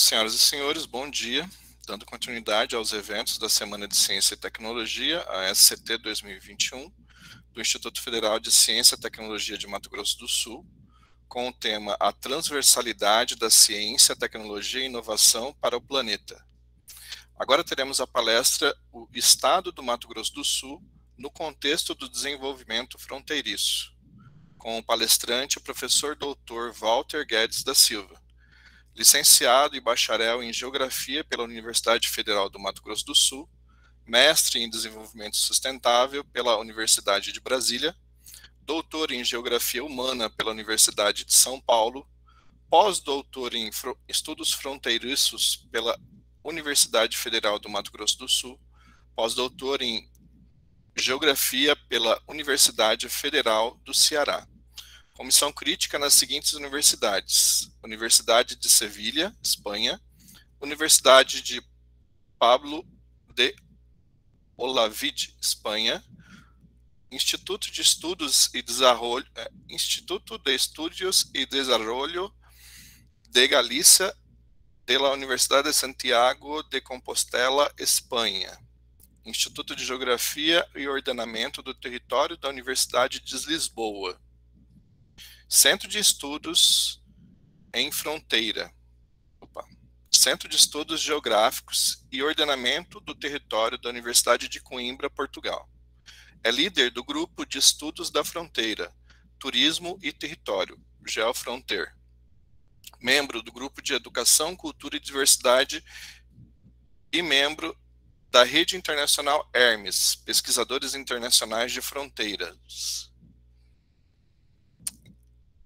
Senhoras e senhores, bom dia. Dando continuidade aos eventos da Semana de Ciência e Tecnologia, a SCT 2021, do Instituto Federal de Ciência e Tecnologia de Mato Grosso do Sul, com o tema A Transversalidade da Ciência, Tecnologia e Inovação para o Planeta. Agora teremos a palestra O Estado do Mato Grosso do Sul no contexto do desenvolvimento fronteiriço, com o palestrante, o professor doutor Walter Guedes da Silva, licenciado e bacharel em Geografia pela Universidade Federal do Mato Grosso do Sul, mestre em Desenvolvimento Sustentável pela Universidade de Brasília, doutor em Geografia Humana pela Universidade de São Paulo, pós-doutor em Estudos Fronteiriços pela Universidade Federal do Mato Grosso do Sul, pós-doutor em Geografia pela Universidade Federal do Ceará. Comissão crítica nas seguintes universidades: Universidade de Sevilha, Espanha, Universidade de Pablo de Olavide, Espanha, Instituto de Estudos e Desarrollo, Instituto de Estudios e Desarrollo de Galícia, de la Universidade de Santiago de Compostela, Espanha, Instituto de Geografia e Ordenamento do Território da Universidade de Lisboa, Centro de Estudos em Fronteira, Centro de Estudos Geográficos e Ordenamento do Território da Universidade de Coimbra, Portugal. É líder do Grupo de Estudos da Fronteira, Turismo e Território, GeoFronter. Membro do Grupo de Educação, Cultura e Diversidade e membro da Rede Internacional Hermes, Pesquisadores Internacionais de Fronteiras.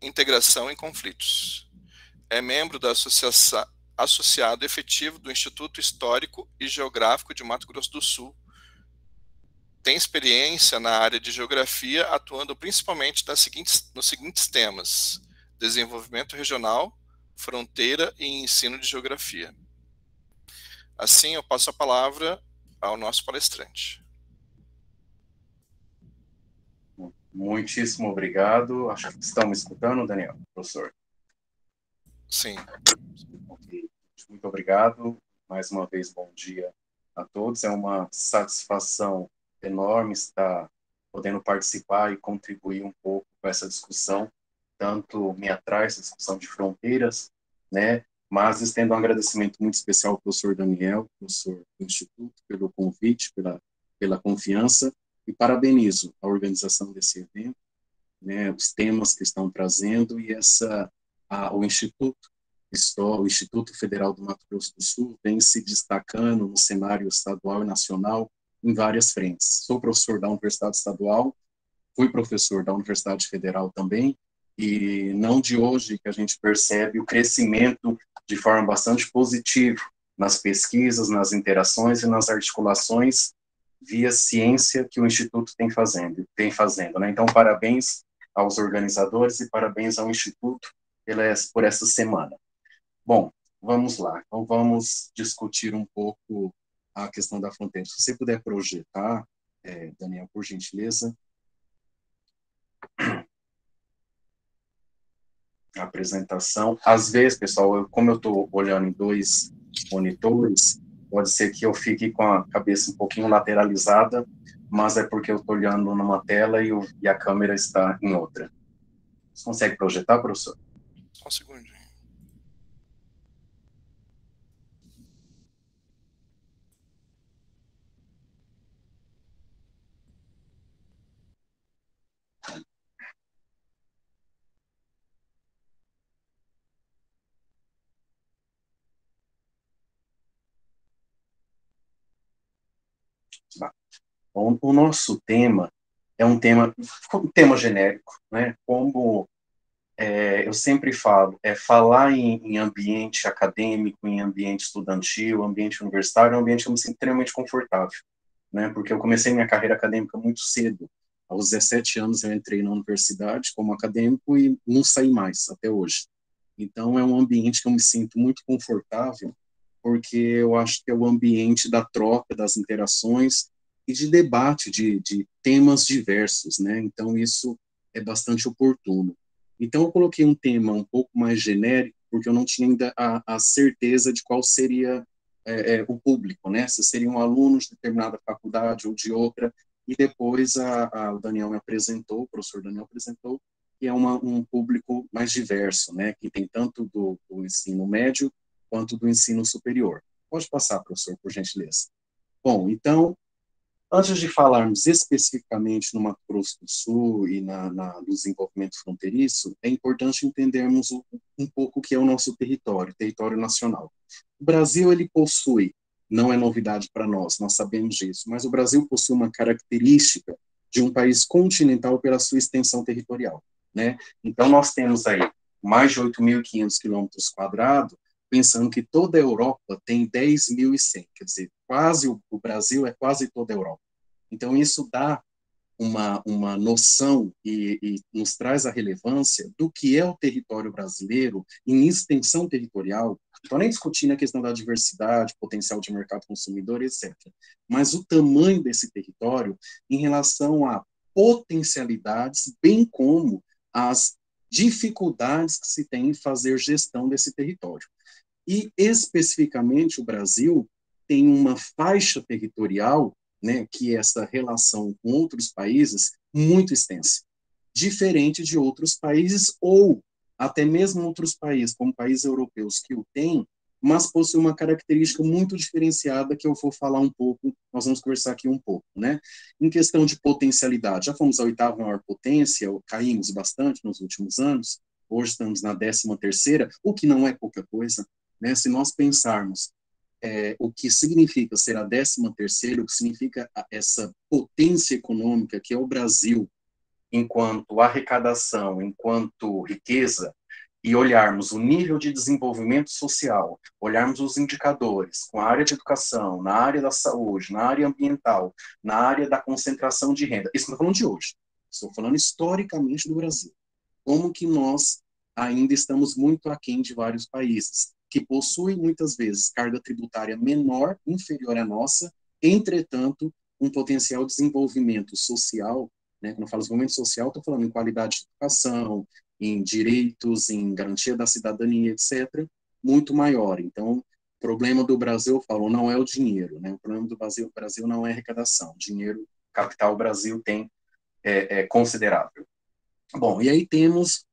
Integração em Conflitos. É membro da associado efetivo do Instituto Histórico e Geográfico de Mato Grosso do Sul. Tem experiência na área de geografia, atuando principalmente nos seguintes temas: desenvolvimento regional, fronteira e ensino de geografia. Assim, eu passo a palavra ao nosso palestrante. Muitíssimo obrigado. Acho que estão me escutando, Daniel, professor? Sim. Muito obrigado. Mais uma vez, bom dia a todos. É uma satisfação enorme estar podendo participar e contribuir um pouco com essa discussão. Tanto me atrai essa discussão de fronteiras, né? Mas estendo um agradecimento muito especial ao professor Daniel, professor do Instituto, pelo convite, pela confiança, e parabenizo a organização desse evento, né, os temas que estão trazendo e o Instituto Federal do Mato Grosso do Sul vem se destacando no cenário estadual e nacional em várias frentes. Sou professor da Universidade Estadual, fui professor da Universidade Federal também, e não de hoje que a gente percebe o crescimento de forma bastante positiva nas pesquisas, nas interações e nas articulações via ciência que o Instituto tem fazendo, né? Então, parabéns aos organizadores e parabéns ao Instituto por essa semana. Bom, vamos lá. Então, vamos discutir um pouco a questão da fronteira. Se você puder projetar, Daniel, por gentileza, a apresentação. Às vezes, pessoal, como eu estou olhando em dois monitores, pode ser que eu fique com a cabeça um pouquinho lateralizada, mas é porque eu estou olhando numa tela e a câmera está em outra. Você consegue projetar, professor? Só um segundinho. Bom, o nosso tema é um tema genérico, né? Como eu sempre falo, falar em ambiente acadêmico, em ambiente estudantil, ambiente universitário, é um ambiente que eu me sinto extremamente confortável, né? Porque eu comecei minha carreira acadêmica muito cedo. Aos 17 anos eu entrei na universidade como acadêmico e não saí mais até hoje. Então é um ambiente que eu me sinto muito confortável, porque eu acho que é o ambiente da troca, das interações e de debate de temas diversos, né? Então isso é bastante oportuno. Então eu coloquei um tema um pouco mais genérico, porque eu não tinha ainda a certeza de qual seria o público, né? Se seriam alunos de determinada faculdade ou de outra, e depois o Daniel me apresentou, o professor Daniel apresentou, que é um público mais diverso, né? Que tem tanto do ensino médio quanto do ensino superior. Pode passar, professor, por gentileza. Bom, então, antes de falarmos especificamente no Mato Grosso do Sul e no desenvolvimento fronteiriço, é importante entendermos um pouco o que é o nosso território nacional. O Brasil, ele possui, não é novidade para nós sabemos disso, mas o Brasil possui uma característica de um país continental pela sua extensão territorial, né? Então, nós temos aí mais de 8.500 quilômetros quadrados, pensando que toda a Europa tem 10.100, quer dizer, quase o Brasil é quase toda a Europa. Então, isso dá uma noção e nos traz a relevância do que é o território brasileiro em extensão territorial. Estou nem discutindo a questão da diversidade, potencial de mercado consumidor, etc. Mas o tamanho desse território em relação a potencialidades, bem como as dificuldades que se tem em fazer gestão desse território. E, especificamente, o Brasil tem uma faixa territorial, né, que é essa relação com outros países, muito extensa, diferente de outros países, ou até mesmo outros países, como países europeus que o têm, mas possui uma característica muito diferenciada que eu vou falar um pouco, nós vamos conversar aqui um pouco, né? Em questão de potencialidade, já fomos a oitava maior potência, caímos bastante nos últimos anos, hoje estamos na 13ª, o que não é pouca coisa, né? Se nós pensarmos o que significa ser a 13ª, o que significa essa potência econômica que é o Brasil, enquanto arrecadação, enquanto riqueza, e olharmos o nível de desenvolvimento social, olharmos os indicadores com a área de educação, na área da saúde, na área ambiental, na área da concentração de renda. Isso não estou falando de hoje, estou falando historicamente do Brasil. Como que nós ainda estamos muito aquém de vários países, que possuem muitas vezes carga tributária menor, inferior à nossa, entretanto, um potencial desenvolvimento social, né? Quando eu falo desenvolvimento social, estou falando em qualidade de educação, em direitos, em garantia da cidadania, etc., muito maior. Então, o problema do Brasil, eu falo, não é o dinheiro, né? O problema do Brasil não é arrecadação. Dinheiro, capital, o Brasil tem considerável. Bom, e aí temos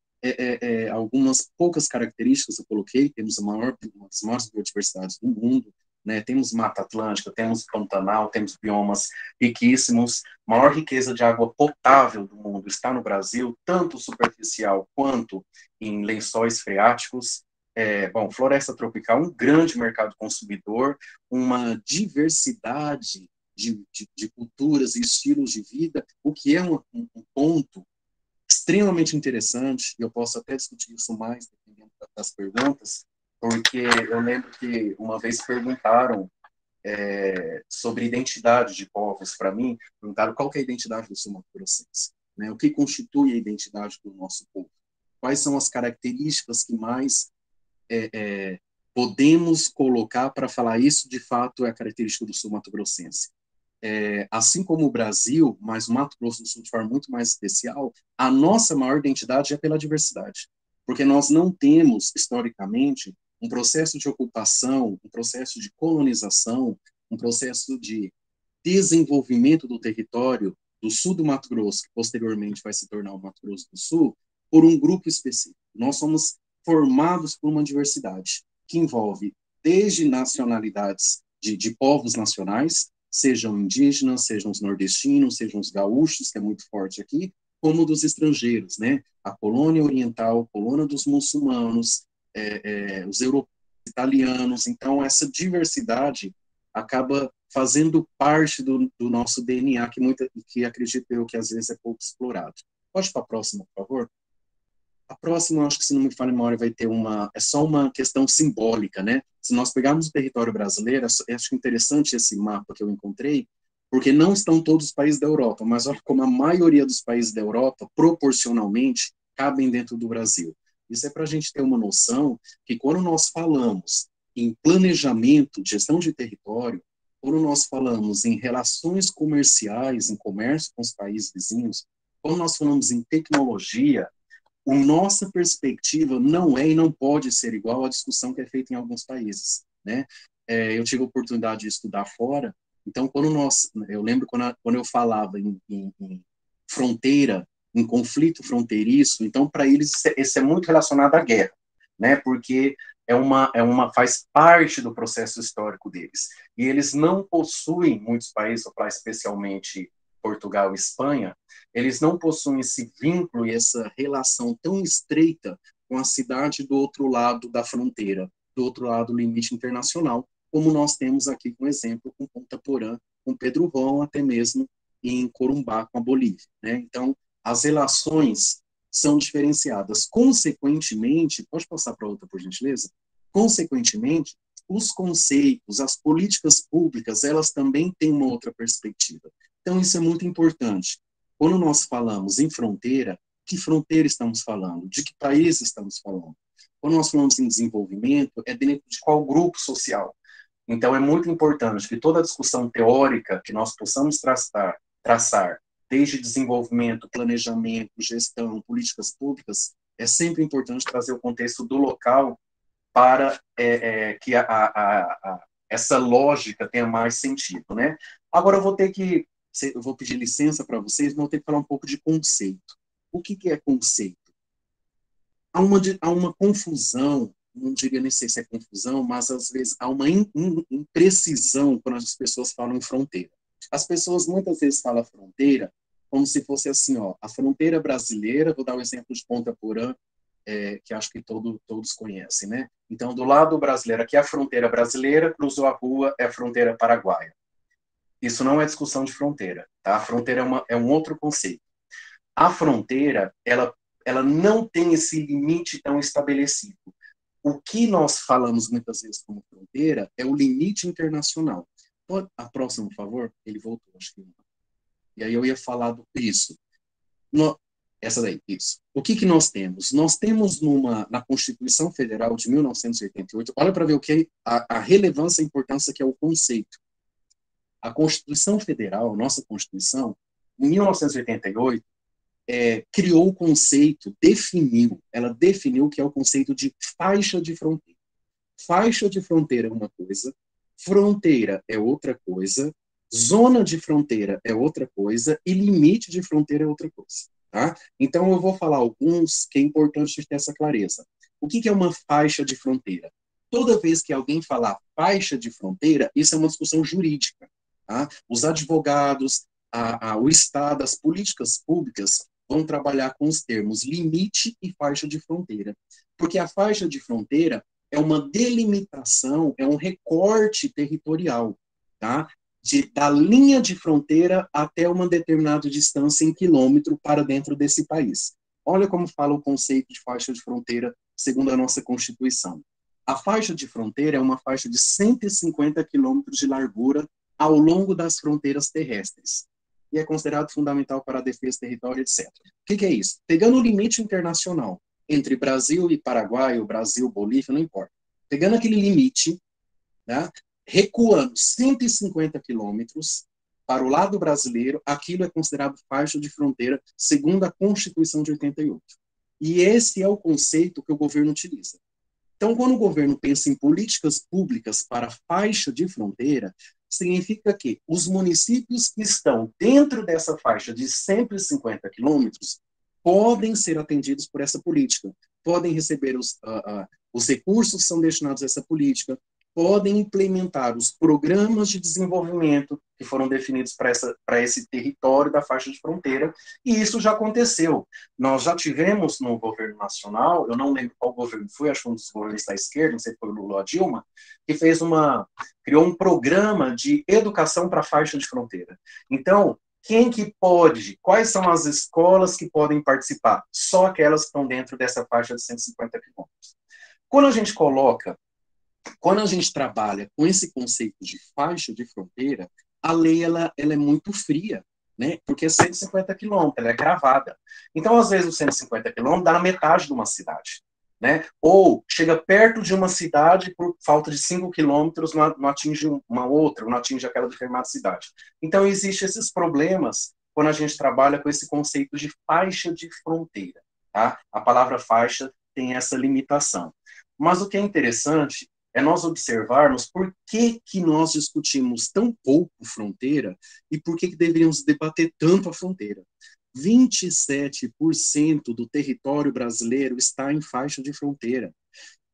algumas poucas características, eu coloquei, temos uma das maiores biodiversidades do mundo, né? Temos Mata Atlântica, temos Pantanal, temos biomas riquíssimos, maior riqueza de água potável do mundo está no Brasil, tanto superficial quanto em lençóis freáticos. Bom, floresta tropical, um grande mercado consumidor, uma diversidade de culturas e estilos de vida, o que é um ponto extremamente interessante, e eu posso até discutir isso mais, dependendo das perguntas, porque eu lembro que uma vez perguntaram sobre identidade de povos para mim, perguntaram qual que é a identidade do sul-mato-grossense, né? O que constitui a identidade do nosso povo? Quais são as características que mais podemos colocar para falar isso, de fato, é a característica do sul-mato-grossense? Assim como o Brasil, mas o Mato Grosso do Sul de forma muito mais especial, a nossa maior identidade é pela diversidade, porque nós não temos, historicamente, um processo de ocupação, um processo de colonização, um processo de desenvolvimento do território do sul do Mato Grosso, que posteriormente vai se tornar o Mato Grosso do Sul, por um grupo específico. Nós somos formados por uma diversidade que envolve desde nacionalidades de povos nacionais, sejam indígenas, sejam os nordestinos, sejam os gaúchos, que é muito forte aqui, como dos estrangeiros, né? A colônia oriental, a colônia dos muçulmanos, os europeus, italianos. Então, essa diversidade acaba fazendo parte do nosso DNA, que acredito eu que às vezes é pouco explorado. Pode ir para a próxima, por favor? A próxima, acho que se não me falha a memória, vai ter é só uma questão simbólica, né? Se nós pegarmos o território brasileiro, acho interessante esse mapa que eu encontrei, porque não estão todos os países da Europa, mas olha como a maioria dos países da Europa, proporcionalmente, cabem dentro do Brasil. Isso é para a gente ter uma noção que quando nós falamos em planejamento, gestão de território, quando nós falamos em relações comerciais, em comércio com os países vizinhos, quando nós falamos em tecnologia, a nossa perspectiva não é e não pode ser igual à discussão que é feita em alguns países, né? Eu tive a oportunidade de estudar fora, então eu lembro quando eu falava em fronteira, em conflito fronteiriço, então para eles isso é muito relacionado à guerra, né? Porque faz parte do processo histórico deles. E eles não possuem, muitos países, especialmente Portugal e Espanha, eles não possuem esse vínculo e essa relação tão estreita com a cidade do outro lado da fronteira, do outro lado do limite internacional, como nós temos aqui, com exemplo, com Ponta Porã, com Pedro João, até mesmo em Corumbá, com a Bolívia, né? Então, as relações são diferenciadas. Consequentemente, pode passar para outra, por gentileza? Consequentemente, os conceitos, as políticas públicas, elas também têm uma outra perspectiva. Então, isso é muito importante. Quando nós falamos em fronteira, que fronteira estamos falando? De que país estamos falando? Quando nós falamos em desenvolvimento, é dentro de qual grupo social? Então, é muito importante que toda a discussão teórica que nós possamos traçar desde desenvolvimento, planejamento, gestão, políticas públicas, é sempre importante trazer o contexto do local para que essa lógica tenha mais sentido, né? Agora eu vou pedir licença para vocês, vou ter que falar um pouco de conceito. O que é conceito? Há uma confusão, não diria nem sei se é confusão, mas às vezes há uma imprecisão quando as pessoas falam em fronteira. As pessoas muitas vezes falam fronteira como se fosse assim, ó, a fronteira brasileira, vou dar um exemplo de Ponta Porã, que acho que todos conhecem, né? Então, do lado brasileiro, aqui é a fronteira brasileira, cruzou a rua, é a fronteira paraguaia. Isso não é discussão de fronteira, tá? A fronteira é um outro conceito. A fronteira, ela não tem esse limite tão estabelecido. O que nós falamos muitas vezes como fronteira é o limite internacional. A próxima, por favor? Ele voltou, acho que. E aí eu ia falar isso. Essa daí, isso. O que nós temos? Nós temos na Constituição Federal de 1988, olha para ver o que é a relevância e a importância que é o conceito. A Constituição Federal, nossa Constituição, em 1988, criou o conceito, ela definiu o que é o conceito de faixa de fronteira. Faixa de fronteira é uma coisa, fronteira é outra coisa, zona de fronteira é outra coisa e limite de fronteira é outra coisa. Tá? Então, eu vou falar alguns que é importante ter essa clareza. O que é uma faixa de fronteira? Toda vez que alguém falar faixa de fronteira, isso é uma discussão jurídica. Tá? Os advogados, o Estado, as políticas públicas vão trabalhar com os termos limite e faixa de fronteira. Porque a faixa de fronteira é uma delimitação, é um recorte territorial, tá? Da linha de fronteira até uma determinada distância em quilômetro para dentro desse país. Olha como fala o conceito de faixa de fronteira segundo a nossa Constituição. A faixa de fronteira é uma faixa de 150 quilômetros de largura ao longo das fronteiras terrestres e é considerado fundamental para a defesa do território, etc. O que é isso? Pegando o limite internacional entre Brasil e Paraguai, ou Brasil, Bolívia, não importa. Pegando aquele limite, né, recuando 150 quilômetros para o lado brasileiro, aquilo é considerado faixa de fronteira, segundo a Constituição de 88. E esse é o conceito que o governo utiliza. Então, quando o governo pensa em políticas públicas para faixa de fronteira, significa que os municípios que estão dentro dessa faixa de 150 quilômetros podem ser atendidos por essa política, podem receber os recursos que são destinados a essa política, podem implementar os programas de desenvolvimento que foram definidos para esse território da faixa de fronteira, e isso já aconteceu. Nós já tivemos no governo nacional, eu não lembro qual governo foi, acho que um dos governos da esquerda, não sei se foi o Lula ou a Dilma, que criou um programa de educação para a faixa de fronteira. Então, quem que pode? Quais são as escolas que podem participar? Só aquelas que estão dentro dessa faixa de 150 quilômetros. Quando a gente trabalha com esse conceito de faixa de fronteira, a lei ela é muito fria, né? Porque é 150 quilômetros, ela é gravada. Então, às vezes, os 150 quilômetros dá na metade de uma cidade, né? Ou chega perto de uma cidade por falta de 5 quilômetros, não atinge uma outra, não atinge aquela determinada cidade. Então, existem esses problemas quando a gente trabalha com esse conceito de faixa de fronteira. tá? A palavra faixa tem essa limitação. Mas o que é interessante é nós observarmos por que nós discutimos tão pouco fronteira e por que deveríamos debater tanto a fronteira. 27% do território brasileiro está em faixa de fronteira.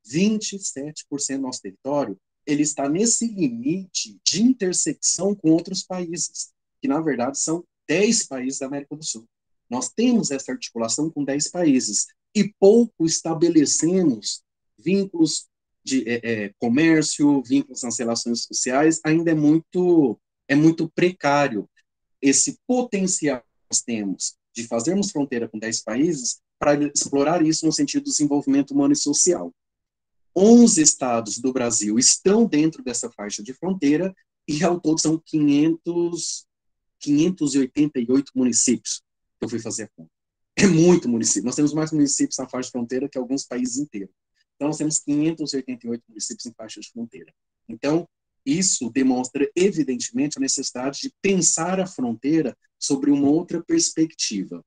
27% do nosso território, ele está nesse limite de intersecção com outros países, que na verdade são 10 países da América do Sul. Nós temos essa articulação com 10 países e pouco estabelecemos vínculos de comércio, vínculos nas relações sociais, ainda é muito precário esse potencial que nós temos de fazermos fronteira com 10 países para explorar isso no sentido do desenvolvimento humano e social. 11 estados do Brasil estão dentro dessa faixa de fronteira e, ao todo, são 588 municípios que eu fui fazer a conta. É muito município. Nós temos mais municípios na faixa de fronteira que alguns países inteiros. Então, nós temos 588 municípios em faixa de fronteira. Então, isso demonstra, evidentemente, a necessidade de pensar a fronteira sobre uma outra perspectiva.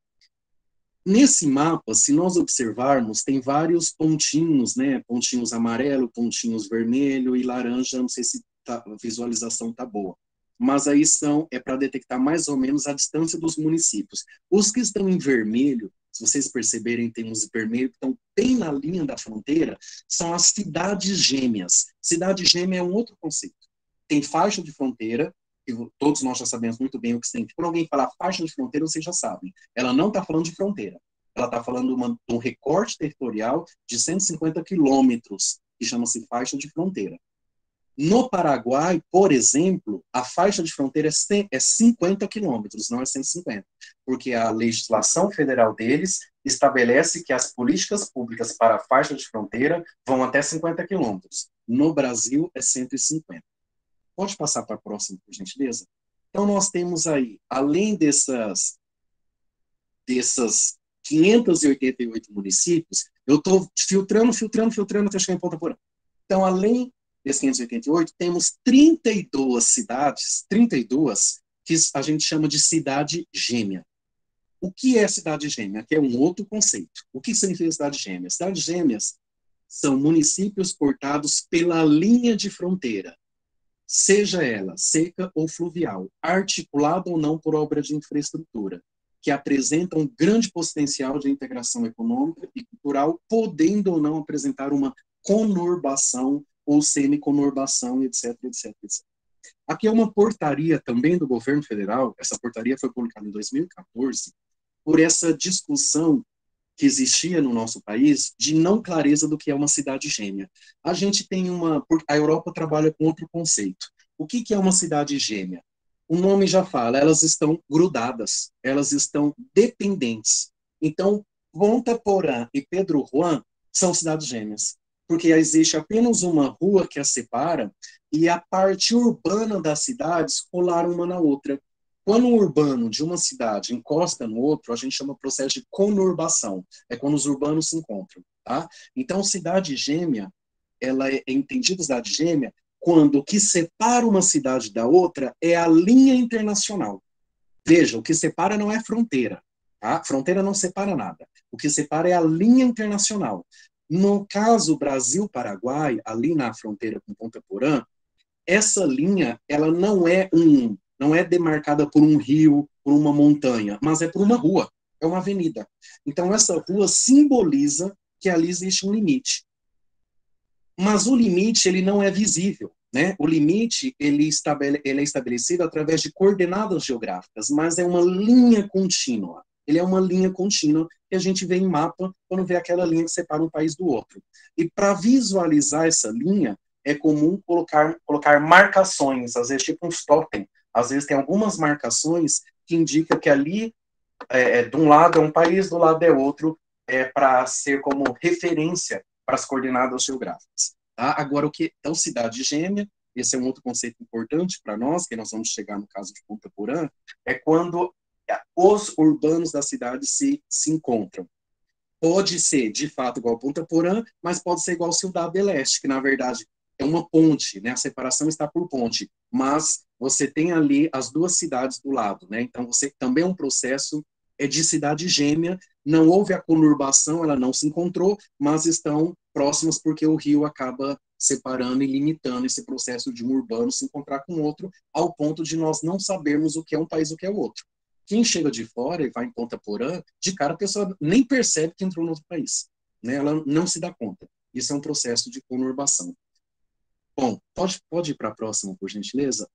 Nesse mapa, se nós observarmos, tem vários pontinhos, né? Pontinhos amarelo, pontinhos vermelho e laranja, não sei se a visualização está boa. Mas aí é para detectar mais ou menos a distância dos municípios. Os que estão em vermelho, se vocês perceberem, tem uns vermelhos que estão bem na linha da fronteira, são as cidades gêmeas. Cidade gêmea é um outro conceito. Tem faixa de fronteira, que todos nós já sabemos muito bem o que significa. Quando alguém falar faixa de fronteira, vocês já sabem. Ela não está falando de fronteira. Ela está falando de um recorte territorial de 150 quilômetros, que chama-se faixa de fronteira. No Paraguai, por exemplo, a faixa de fronteira é 50 quilômetros, não é 150, porque a legislação federal deles estabelece que as políticas públicas para a faixa de fronteira vão até 50 quilômetros. No Brasil, é 150. Pode passar para a próxima, por gentileza? Então, nós temos aí, além dessas 588 municípios, eu estou filtrando até chegar em Ponta Porã. Então, além desses 588, temos 32 cidades, 32, que a gente chama de cidade gêmea. O que é cidade gêmea? Que é um outro conceito. O que significa cidade gêmea? Cidades gêmeas são municípios cortados pela linha de fronteira, seja ela seca ou fluvial, articulada ou não por obra de infraestrutura, que apresentam um grande potencial de integração econômica e cultural, podendo ou não apresentar uma conurbação ou semi-conurbação, etc, etc, etc. Aqui é uma portaria também do governo federal, essa portaria foi publicada em 2014, por essa discussão que existia no nosso país de não clareza do que é uma cidade gêmea. A gente tem a Europa trabalha com outro conceito. O que é uma cidade gêmea? O nome já fala, elas estão grudadas, elas estão dependentes. Então, Ponta Porã e Pedro Juan são cidades gêmeas, porque existe apenas uma rua que as separa e a parte urbana das cidades colaram uma na outra. Quando o urbano de uma cidade encosta no outro, a gente chama o processo de conurbação. É quando os urbanos se encontram, tá? Então, cidade gêmea, ela é entendida cidade gêmea quando o que separa uma cidade da outra é a linha internacional. Veja, o que separa não é fronteira, tá? Fronteira não separa nada. O que separa é a linha internacional. No caso Brasil-Paraguai, ali na fronteira com Ponta Porã, essa linha, ela não é demarcada por um rio, por uma montanha, mas é por uma rua, é uma avenida. Então, essa rua simboliza que ali existe um limite. Mas o limite, ele não é visível, né? O limite, ele é estabelecido através de coordenadas geográficas, mas é uma linha contínua. Ele é uma linha contínua que a gente vê em mapa quando vê aquela linha que separa um país do outro. E para visualizar essa linha, é comum colocar marcações, às vezes tipo um totem. Às vezes tem algumas marcações que indicam que ali, de um lado é um país, do lado é outro, para ser como referência para as coordenadas geográficas. Tá? Agora, então, cidade gêmea, esse é um outro conceito importante para nós, que nós vamos chegar no caso de Ponta Porã, é quando os urbanos da cidade se encontram. Pode ser, de fato, igual Ponta Porã, mas pode ser igual Ciudad del Este, que, na verdade, é uma ponte, né? A separação está por ponte, mas você tem ali as duas cidades do lado, né? Então, você também é um processo é de cidade gêmea, não houve a conurbação, ela não se encontrou, mas estão próximas porque o rio acaba separando e limitando esse processo de um urbano se encontrar com outro, ao ponto de nós não sabermos o que é um país e o que é o outro. Quem chega de fora e vai em Ponta Porã, de cara a pessoa nem percebe que entrou no outro país, né? Ela não se dá conta. Isso é um processo de conurbação. Bom, pode ir para a próxima, por gentileza?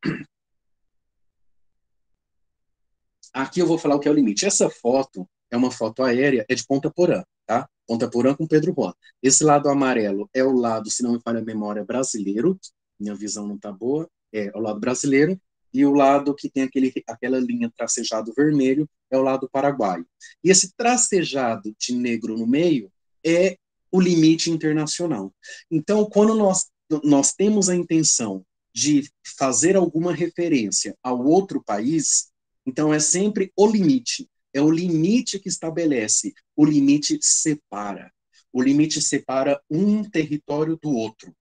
Aqui eu vou falar o que é o limite. Essa foto é uma foto aérea, é de Ponta Porã, tá? Ponta Porã com Pedro Juan. Esse lado amarelo é o lado, se não me falha a memória, brasileiro. Minha visão não está boa. É o lado brasileiro. E o lado que tem aquela linha tracejado vermelho é o lado paraguaio. E esse tracejado de negro no meio é o limite internacional. Então, quando nós temos a intenção de fazer alguma referência ao outro país, então, é sempre o limite. É o limite que estabelece. O limite separa. O limite separa um território do outro.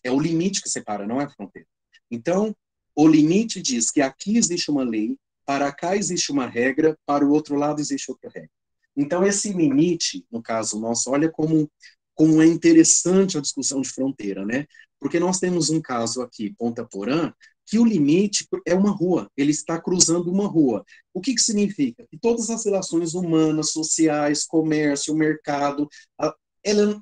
É o limite que separa, não é a fronteira. Então, o limite diz que aqui existe uma lei, para cá existe uma regra, para o outro lado existe outra regra. Então, esse limite, no caso nosso, olha como é interessante a discussão de fronteira, né? Porque nós temos um caso aqui, Ponta Porã, que o limite é uma rua, ele está cruzando uma rua. O que significa? Que todas as relações humanas, sociais, comércio, mercado,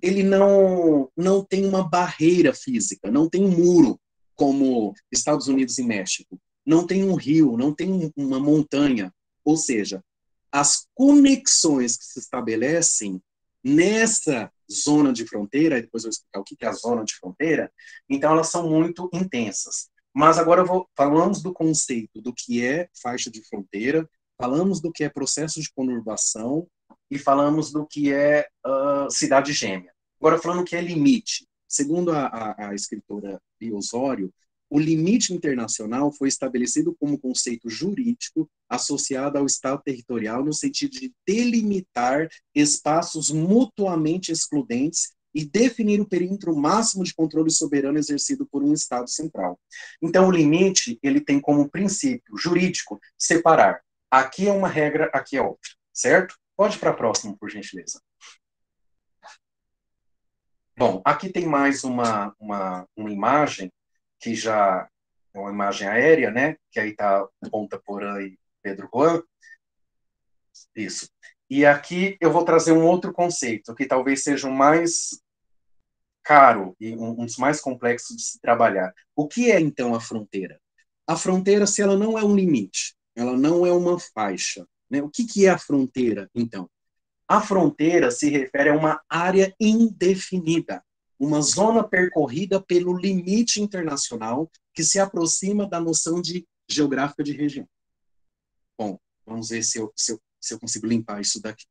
ele não tem uma barreira física, não tem um muro, como Estados Unidos e México. Não tem um rio, não tem uma montanha. Ou seja, as conexões que se estabelecem nessa zona de fronteira, depois eu vou explicar o que é a zona de fronteira, então elas são muito intensas. Mas agora falamos do conceito do que é faixa de fronteira, falamos do que é processo de conurbação e falamos do que é cidade gêmea. Agora, falando o que é limite. Segundo a escritora Bia Osório, o limite internacional foi estabelecido como conceito jurídico associado ao Estado territorial no sentido de delimitar espaços mutuamente excludentes e definir o perímetro máximo de controle soberano exercido por um Estado central. Então, o limite, ele tem como princípio jurídico separar. Aqui é uma regra, aqui é outra, certo? Pode ir para a próxima, por gentileza. Bom, aqui tem mais uma imagem, que já é uma imagem aérea, né? Que aí está Ponta Porã e Pedro Juan. Isso. E aqui eu vou trazer um outro conceito, que talvez seja o mais caro e um dos mais complexos de se trabalhar. O que é, então, a fronteira? A fronteira, se ela não é um limite, ela não é uma faixa, né? O que é a fronteira, então? A fronteira se refere a uma área indefinida, uma zona percorrida pelo limite internacional que se aproxima da noção de geográfica de região. Bom, vamos ver se eu consigo limpar isso daqui.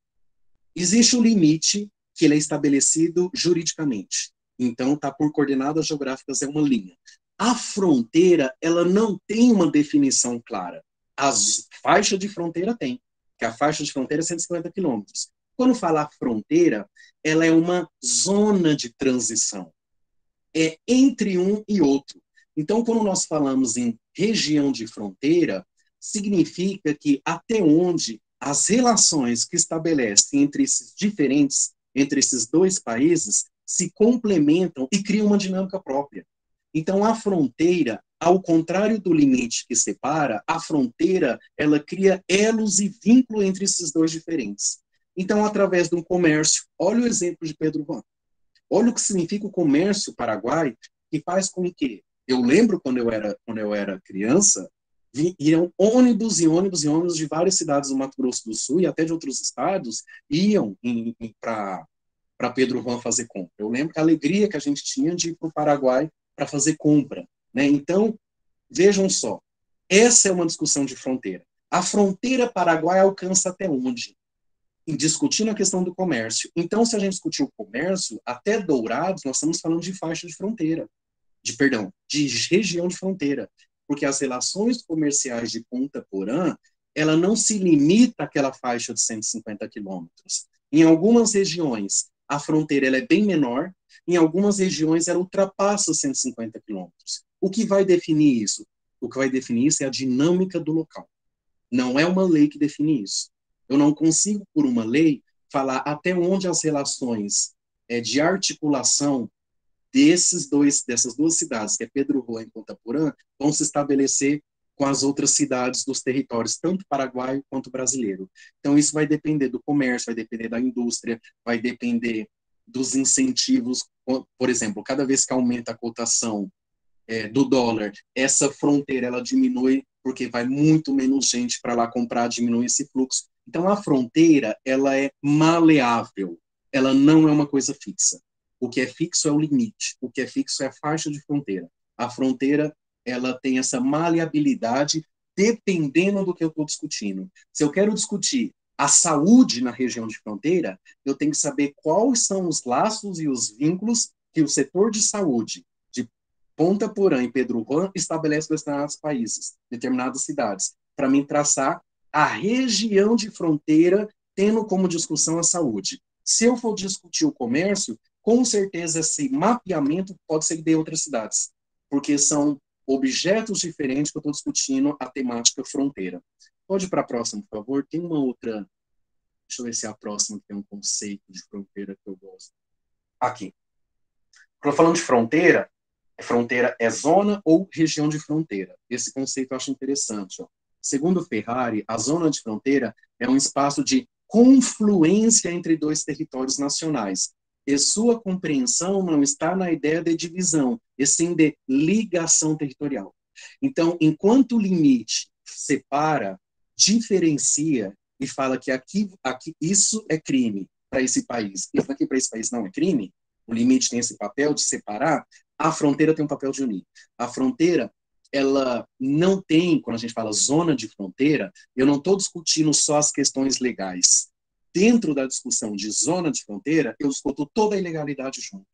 Existe um limite que ele é estabelecido juridicamente. Então, está por coordenadas geográficas, é uma linha. A fronteira, ela não tem uma definição clara. A faixa de fronteira tem, que a faixa de fronteira é 150 quilômetros. Quando fala fronteira, ela é uma zona de transição. É entre um e outro. Então, quando nós falamos em região de fronteira, significa que até onde as relações que estabelecem entre esses dois países, se complementam e criam uma dinâmica própria. Então, a fronteira, ao contrário do limite que separa, a fronteira, ela cria elos e vínculo entre esses dois diferentes. Então, através de um comércio, olha o exemplo de Pedro Juan. Olha o que significa o comércio paraguai, que faz com que, eu lembro quando eu era criança, iam ônibus e ônibus e ônibus de várias cidades do Mato Grosso do Sul e até de outros estados, iam para Pedro Juan fazer compra. Eu lembro que a alegria que a gente tinha de ir para o Paraguai para fazer compra, né? Então, vejam só, essa é uma discussão de fronteira. A fronteira paraguaia alcança até onde? Discutindo a questão do comércio. Então, se a gente discutir o comércio, até Dourados, nós estamos falando de faixa de fronteira, de região de fronteira, porque as relações comerciais de Ponta Porã, ela não se limita àquela faixa de 150 quilômetros. Em algumas regiões, a fronteira ela é bem menor, em algumas regiões ela ultrapassa 150 quilômetros. O que vai definir isso? O que vai definir isso é a dinâmica do local. Não é uma lei que define isso. Eu não consigo, por uma lei, falar até onde as relações de articulação dessas duas cidades, que é Pedro Juan e Ponta Porã, vão se estabelecer com as outras cidades dos territórios, tanto paraguaio quanto brasileiro. Então, isso vai depender do comércio, vai depender da indústria, vai depender dos incentivos. Por exemplo, cada vez que aumenta a cotação do dólar, essa fronteira ela diminui porque vai muito menos gente para lá comprar, diminui esse fluxo. Então, a fronteira ela é maleável, ela não é uma coisa fixa. O que é fixo é o limite, o que é fixo é a faixa de fronteira. A fronteira ela tem essa maleabilidade dependendo do que eu estou discutindo. Se eu quero discutir a saúde na região de fronteira, eu tenho que saber quais são os laços e os vínculos que o setor de saúde de Ponta Porã e Pedro Juan estabelece com determinados países, determinadas cidades, para mim traçar a região de fronteira tendo como discussão a saúde. Se eu for discutir o comércio, com certeza esse mapeamento pode ser de outras cidades, porque são objetos diferentes que eu estou discutindo a temática fronteira. Pode ir para a próxima, por favor. Tem uma outra, deixa eu ver se é a próxima que tem um conceito de fronteira que eu gosto. Aqui. Estou falando de fronteira é zona ou região de fronteira. Esse conceito eu acho interessante. Ó. Segundo Ferrari, a zona de fronteira é um espaço de confluência entre dois territórios nacionais. E sua compreensão não está na ideia de divisão, e sim de ligação territorial. Então, enquanto o limite separa, diferencia e fala que aqui isso é crime para esse país, isso aqui para esse país não é crime, o limite tem esse papel de separar, a fronteira tem um papel de unir. A fronteira, ela não tem, quando a gente fala zona de fronteira, eu não estou discutindo só as questões legais. Dentro da discussão de zona de fronteira, eu discuto toda a ilegalidade junto.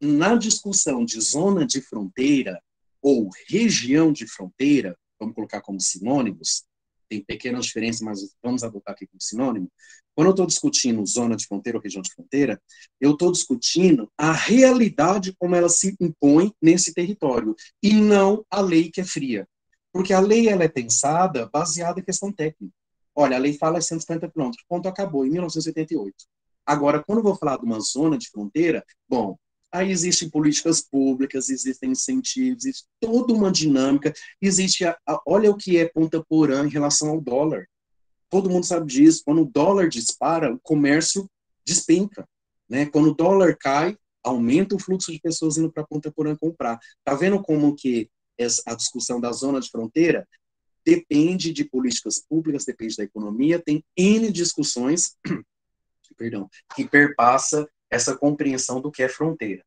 Na discussão de zona de fronteira ou região de fronteira, vamos colocar como sinônimos, tem pequenas diferenças, mas vamos adotar aqui como sinônimo. Quando eu estou discutindo zona de fronteira ou região de fronteira, eu estou discutindo a realidade como ela se impõe nesse território, e não a lei que é fria. Porque a lei ela é pensada baseada em questão técnica. Olha, a lei fala 150 quilômetros, ponto, acabou, em 1988. Agora, quando eu vou falar de uma zona de fronteira, bom, aí existem políticas públicas, existem incentivos, existe toda uma dinâmica, existe, olha o que é Ponta Porã em relação ao dólar. Todo mundo sabe disso, quando o dólar dispara, o comércio despenca, né? Quando o dólar cai, aumenta o fluxo de pessoas indo para Ponta Porã comprar. Tá vendo como que a discussão da zona de fronteira depende de políticas públicas, depende da economia, tem N discussões, perdão, que perpassa essa compreensão do que é fronteira.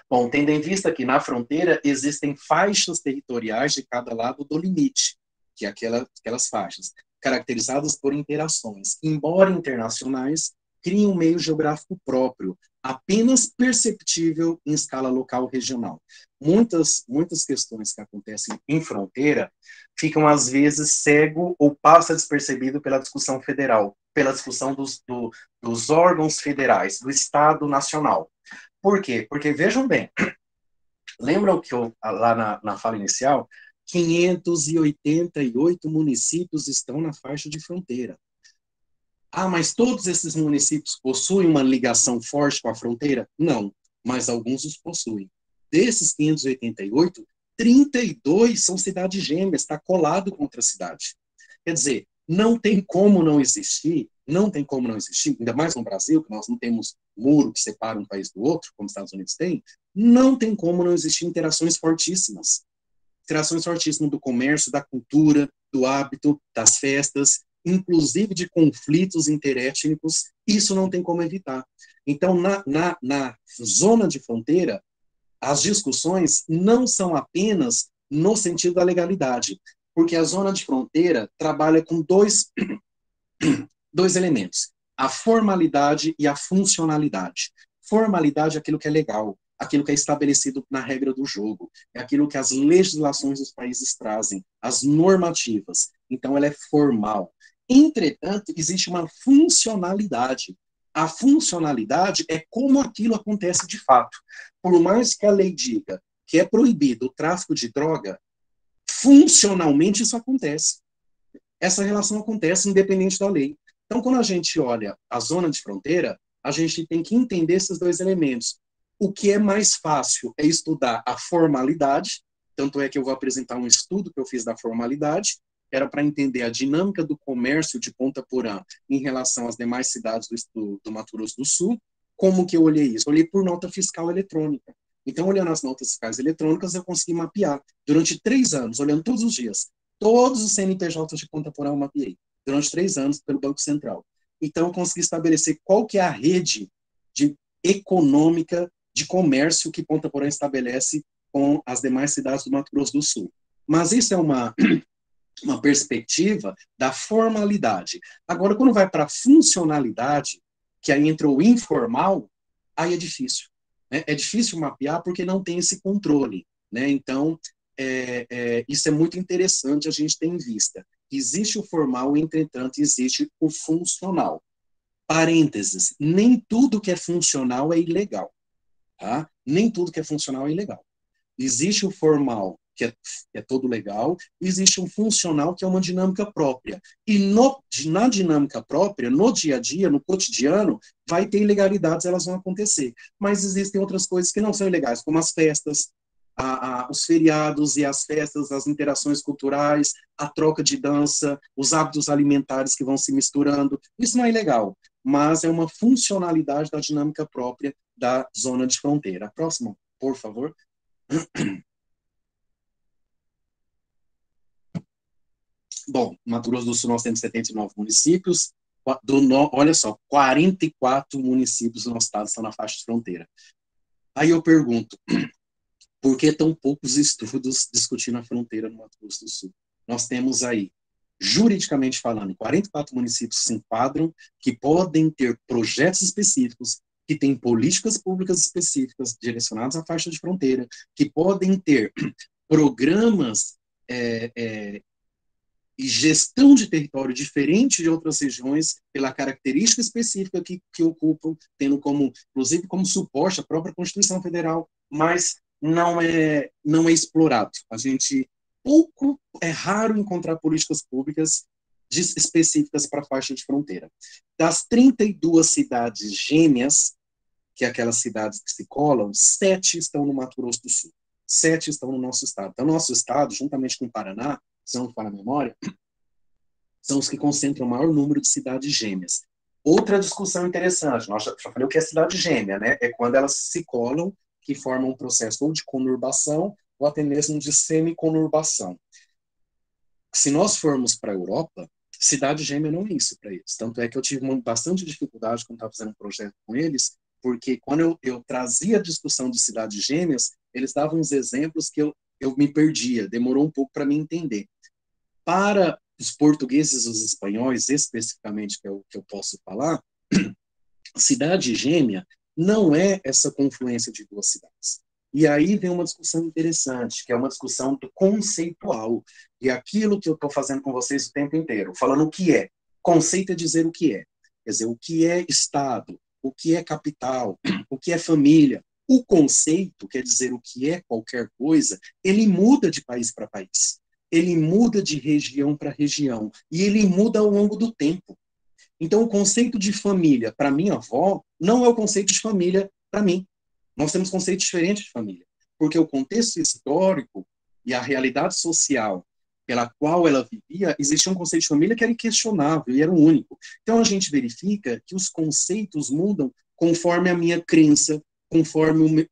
Bom, tendo em vista que na fronteira existem faixas territoriais de cada lado do limite, que é aquelas faixas, caracterizadas por interações, embora internacionais, criam um meio geográfico próprio, apenas perceptível em escala local ou regional. Muitas questões que acontecem em fronteira ficam, às vezes, cego ou passa despercebido pela discussão federal, pela discussão dos órgãos federais, do Estado Nacional. Por quê? Porque, vejam bem, lembram que lá na fala inicial, 588 municípios estão na faixa de fronteira. Ah, mas todos esses municípios possuem uma ligação forte com a fronteira? Não, mas alguns os possuem. Desses 588, 32 são cidades gêmeas, está colado com outra cidade. Quer dizer, não tem como não existir, ainda mais no Brasil, que nós não temos muro que separa um país do outro, como os Estados Unidos têm, não tem como não existir interações fortíssimas. Interações fortíssimas do comércio, da cultura, do hábito, das festas, inclusive de conflitos interétnicos, isso não tem como evitar. Então, na zona de fronteira, as discussões não são apenas no sentido da legalidade, porque a zona de fronteira trabalha com dois elementos, a formalidade e a funcionalidade. Formalidade é aquilo que é legal, aquilo que é estabelecido na regra do jogo, é aquilo que as legislações dos países trazem, as normativas. Então, ela é formal. Entretanto, existe uma funcionalidade. A funcionalidade é como aquilo acontece de fato. Por mais que a lei diga que é proibido o tráfico de droga, Funcionalmente, isso acontece. Essa relação acontece independente da lei. Então, quando a gente olha a zona de fronteira, a gente tem que entender esses dois elementos. O que é mais fácil é estudar a formalidade, tanto é que eu vou apresentar um estudo que eu fiz da formalidade, era para entender a dinâmica do comércio de Ponta Porã em relação às demais cidades do Mato Grosso do Sul. Como que eu olhei isso? Olhei por nota fiscal eletrônica. Então, olhando as notas fiscais eletrônicas, eu consegui mapear, durante 3 anos, olhando todos os dias, todos os CNPJs de Ponta Porã eu mapeei, durante 3 anos, pelo Banco Central. Então, eu consegui estabelecer qual que é a rede econômica de comércio que Ponta Porã estabelece com as demais cidades do Mato Grosso do Sul. Mas isso é uma perspectiva da formalidade. Agora, quando vai para a funcionalidade, que aí entra o informal, aí é difícil. Né? É difícil mapear porque não tem esse controle. Né? Então, isso é muito interessante a gente ter em vista. Existe o formal, entretanto, existe o funcional. Parênteses, nem tudo que é funcional é ilegal. Tá? Nem tudo que é funcional é ilegal. Existe o formal, que é todo legal, e existe um funcional, que é uma dinâmica própria. E na dinâmica própria, no dia a dia, no cotidiano, vai ter ilegalidades, elas vão acontecer. Mas existem outras coisas que não são ilegais, como as festas, os feriados e as festas, as interações culturais, a troca de dança, os hábitos alimentares que vão se misturando. Isso não é ilegal, mas é uma funcionalidade da dinâmica própria da zona de fronteira. Próximo, por favor. Bom, Mato Grosso do Sul nós temos 79 municípios, olha só, 44 municípios do nosso estado estão na faixa de fronteira. Aí eu pergunto, por que tão poucos estudos discutindo a fronteira no Mato Grosso do Sul? Nós temos aí, juridicamente falando, 44 municípios se enquadram, que podem ter projetos específicos, que têm políticas públicas específicas direcionadas à faixa de fronteira, que podem ter programas e gestão de território diferente de outras regiões, pela característica específica que ocupam, tendo como, inclusive, como suporte a própria Constituição Federal, mas não é explorado. É raro encontrar políticas públicas específicas para a faixa de fronteira. Das 32 cidades gêmeas, que é aquelas cidades que se colam, 7 estão no Mato Grosso do Sul. 7 estão no nosso estado. Então, nosso estado, juntamente com o Paraná, se não for a memória, são os que concentram o maior número de cidades gêmeas. Outra discussão interessante, nós já falei o que é cidade gêmea, né? É quando elas se colam, que formam um processo ou de conurbação, ou até mesmo de semiconurbação. Se nós formos para a Europa, cidade gêmea não é isso para eles. Tanto é que eu tive bastante dificuldade quando estava fazendo um projeto com eles, porque quando eu trazia a discussão de cidades gêmeas, eles davam uns exemplos que eu me perdia, demorou um pouco para me entender. Para os portugueses e os espanhóis, especificamente, que é o que eu posso falar, cidade gêmea não é essa confluência de duas cidades. E aí vem uma discussão interessante, que é uma discussão conceitual. E aquilo que eu estou fazendo com vocês o tempo inteiro, falando o que é. Conceito é dizer o que é. Quer dizer, o que é Estado, o que é capital, o que é família. O conceito, quer dizer o que é qualquer coisa, ele muda de país para país. Ele muda de região para região. E ele muda ao longo do tempo. Então, o conceito de família para minha avó não é o conceito de família para mim. Nós temos conceitos diferentes de família. Porque o contexto histórico e a realidade social pela qual ela vivia, existia um conceito de família que era inquestionável e era o único. Então, a gente verifica que os conceitos mudam conforme a minha crença, conforme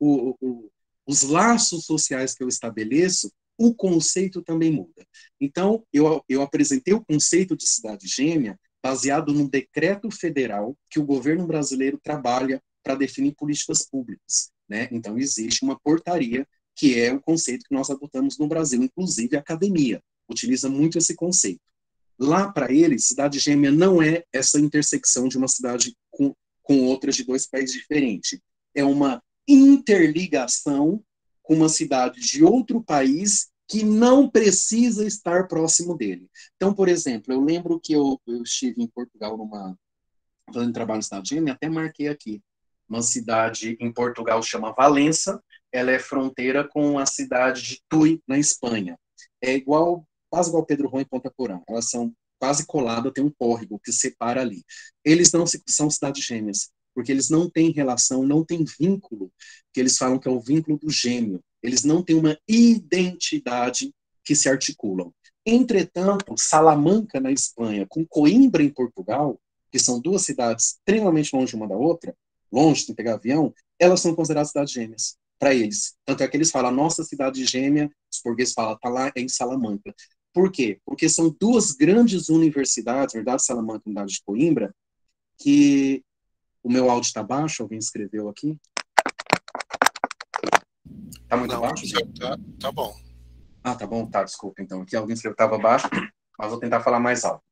os laços sociais que eu estabeleço, o conceito também muda. Então, eu apresentei o conceito de cidade gêmea baseado num decreto federal que o governo brasileiro trabalha para definir políticas públicas. Né? Então, existe uma portaria que é o conceito que nós adotamos no Brasil. Inclusive, a academia utiliza muito esse conceito. Lá, para eles, cidade gêmea não é essa intersecção de uma cidade com outras de dois países diferentes. É uma interligação com uma cidade de outro país que não precisa estar próximo dele. Então, por exemplo, eu lembro que eu estive em Portugal fazendo trabalho na cidade gêmea, até marquei aqui, uma cidade em Portugal chama Valença, ela é fronteira com a cidade de Tui, na Espanha. é quase igual Pedro Juan e Ponta Porã. Elas são quase coladas, tem um córrego que separa ali. Eles não são cidades gêmeas, porque eles não têm relação, não têm vínculo, que eles falam que é o vínculo do gêmeo. Eles não têm uma identidade que se articulam. Entretanto, Salamanca, na Espanha, com Coimbra, em Portugal, que são duas cidades extremamente longe uma da outra, longe de pegar avião, elas são consideradas cidades gêmeas para eles. Tanto é que eles falam, a nossa cidade gêmea, os portugueses falam, está lá em Salamanca. Por quê? Porque são duas grandes universidades, Universidade de Salamanca e Universidade de Coimbra, que o meu áudio está baixo, alguém escreveu aqui? Está muito Não, baixo? tá bom. Ah, tá bom, tá, desculpa. Então, aqui alguém escreveu que estava baixo, mas vou tentar falar mais alto.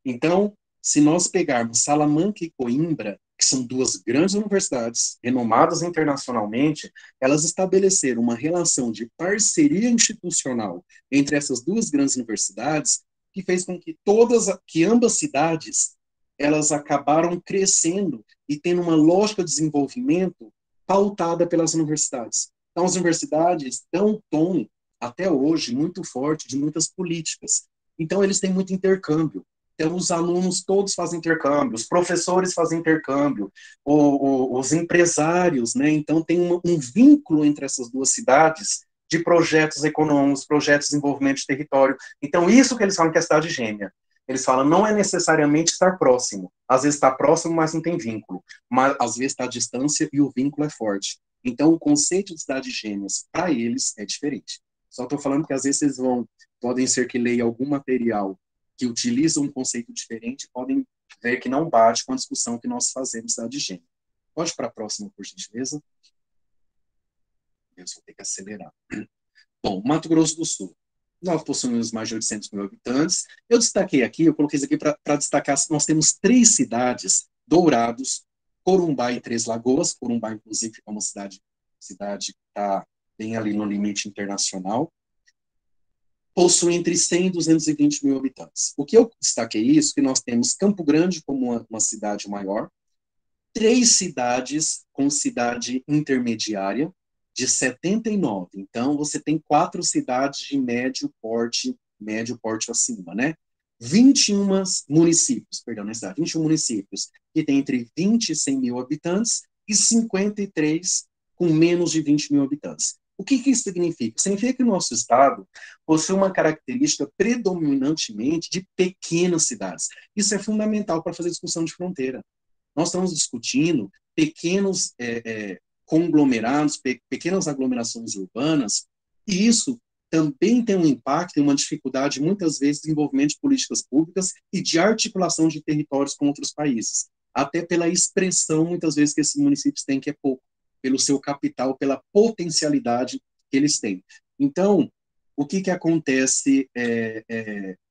Então, se nós pegarmos Salamanca e Coimbra, que são duas grandes universidades, renomadas internacionalmente, elas estabeleceram uma relação de parceria institucional entre essas duas grandes universidades, que fez com que ambas cidades, elas acabaram crescendo e tendo uma lógica de desenvolvimento pautada pelas universidades. Então, as universidades dão um tom, até hoje, muito forte de muitas políticas. Então, eles têm muito intercâmbio. Então, os alunos todos fazem intercâmbio, os professores fazem intercâmbio, os empresários, né? Então, tem um vínculo entre essas duas cidades de projetos econômicos, projetos de desenvolvimento de território. Então, isso que eles falam que é cidade gêmea. Eles falam, não é necessariamente estar próximo. Às vezes está próximo, mas não tem vínculo. Mas, às vezes, está à distância e o vínculo é forte. Então, o conceito de cidades gêmeas, para eles, é diferente. Só estou falando que, às vezes, vocês podem ser que leiam algum material que utilizam um conceito diferente, podem ver que não bate com a discussão que nós fazemos da de gênero. Pode para a próxima, por gentileza? Eu vou ter que acelerar. Bom, Mato Grosso do Sul. Nós possuímos mais de 800 mil habitantes. Eu destaquei aqui, eu coloquei isso aqui para destacar, nós temos 3 cidades, Dourados, Corumbá e Três Lagoas. Corumbá, inclusive, é uma cidade que está bem ali no limite internacional. Possui entre 100 e 220 mil habitantes. O que eu destaquei isso, que nós temos Campo Grande como uma cidade maior, 3 cidades com cidade intermediária, de 79. Então, você tem 4 cidades de médio porte acima, né? 21 municípios, perdão, na cidade, 21 municípios, que tem entre 20 e 100 mil habitantes, e 53 com menos de 20 mil habitantes. O que isso significa? Significa que o nosso estado possui uma característica predominantemente de pequenas cidades. Isso é fundamental para fazer discussão de fronteira. Nós estamos discutindo pequenos conglomerados, pequenas aglomerações urbanas, e isso também tem um impacto e uma dificuldade, muitas vezes, de desenvolvimento de políticas públicas e de articulação de territórios com outros países. Até pela expressão, muitas vezes, que esses municípios têm, que é pouco, pelo seu capital, pela potencialidade que eles têm. Então, o que acontece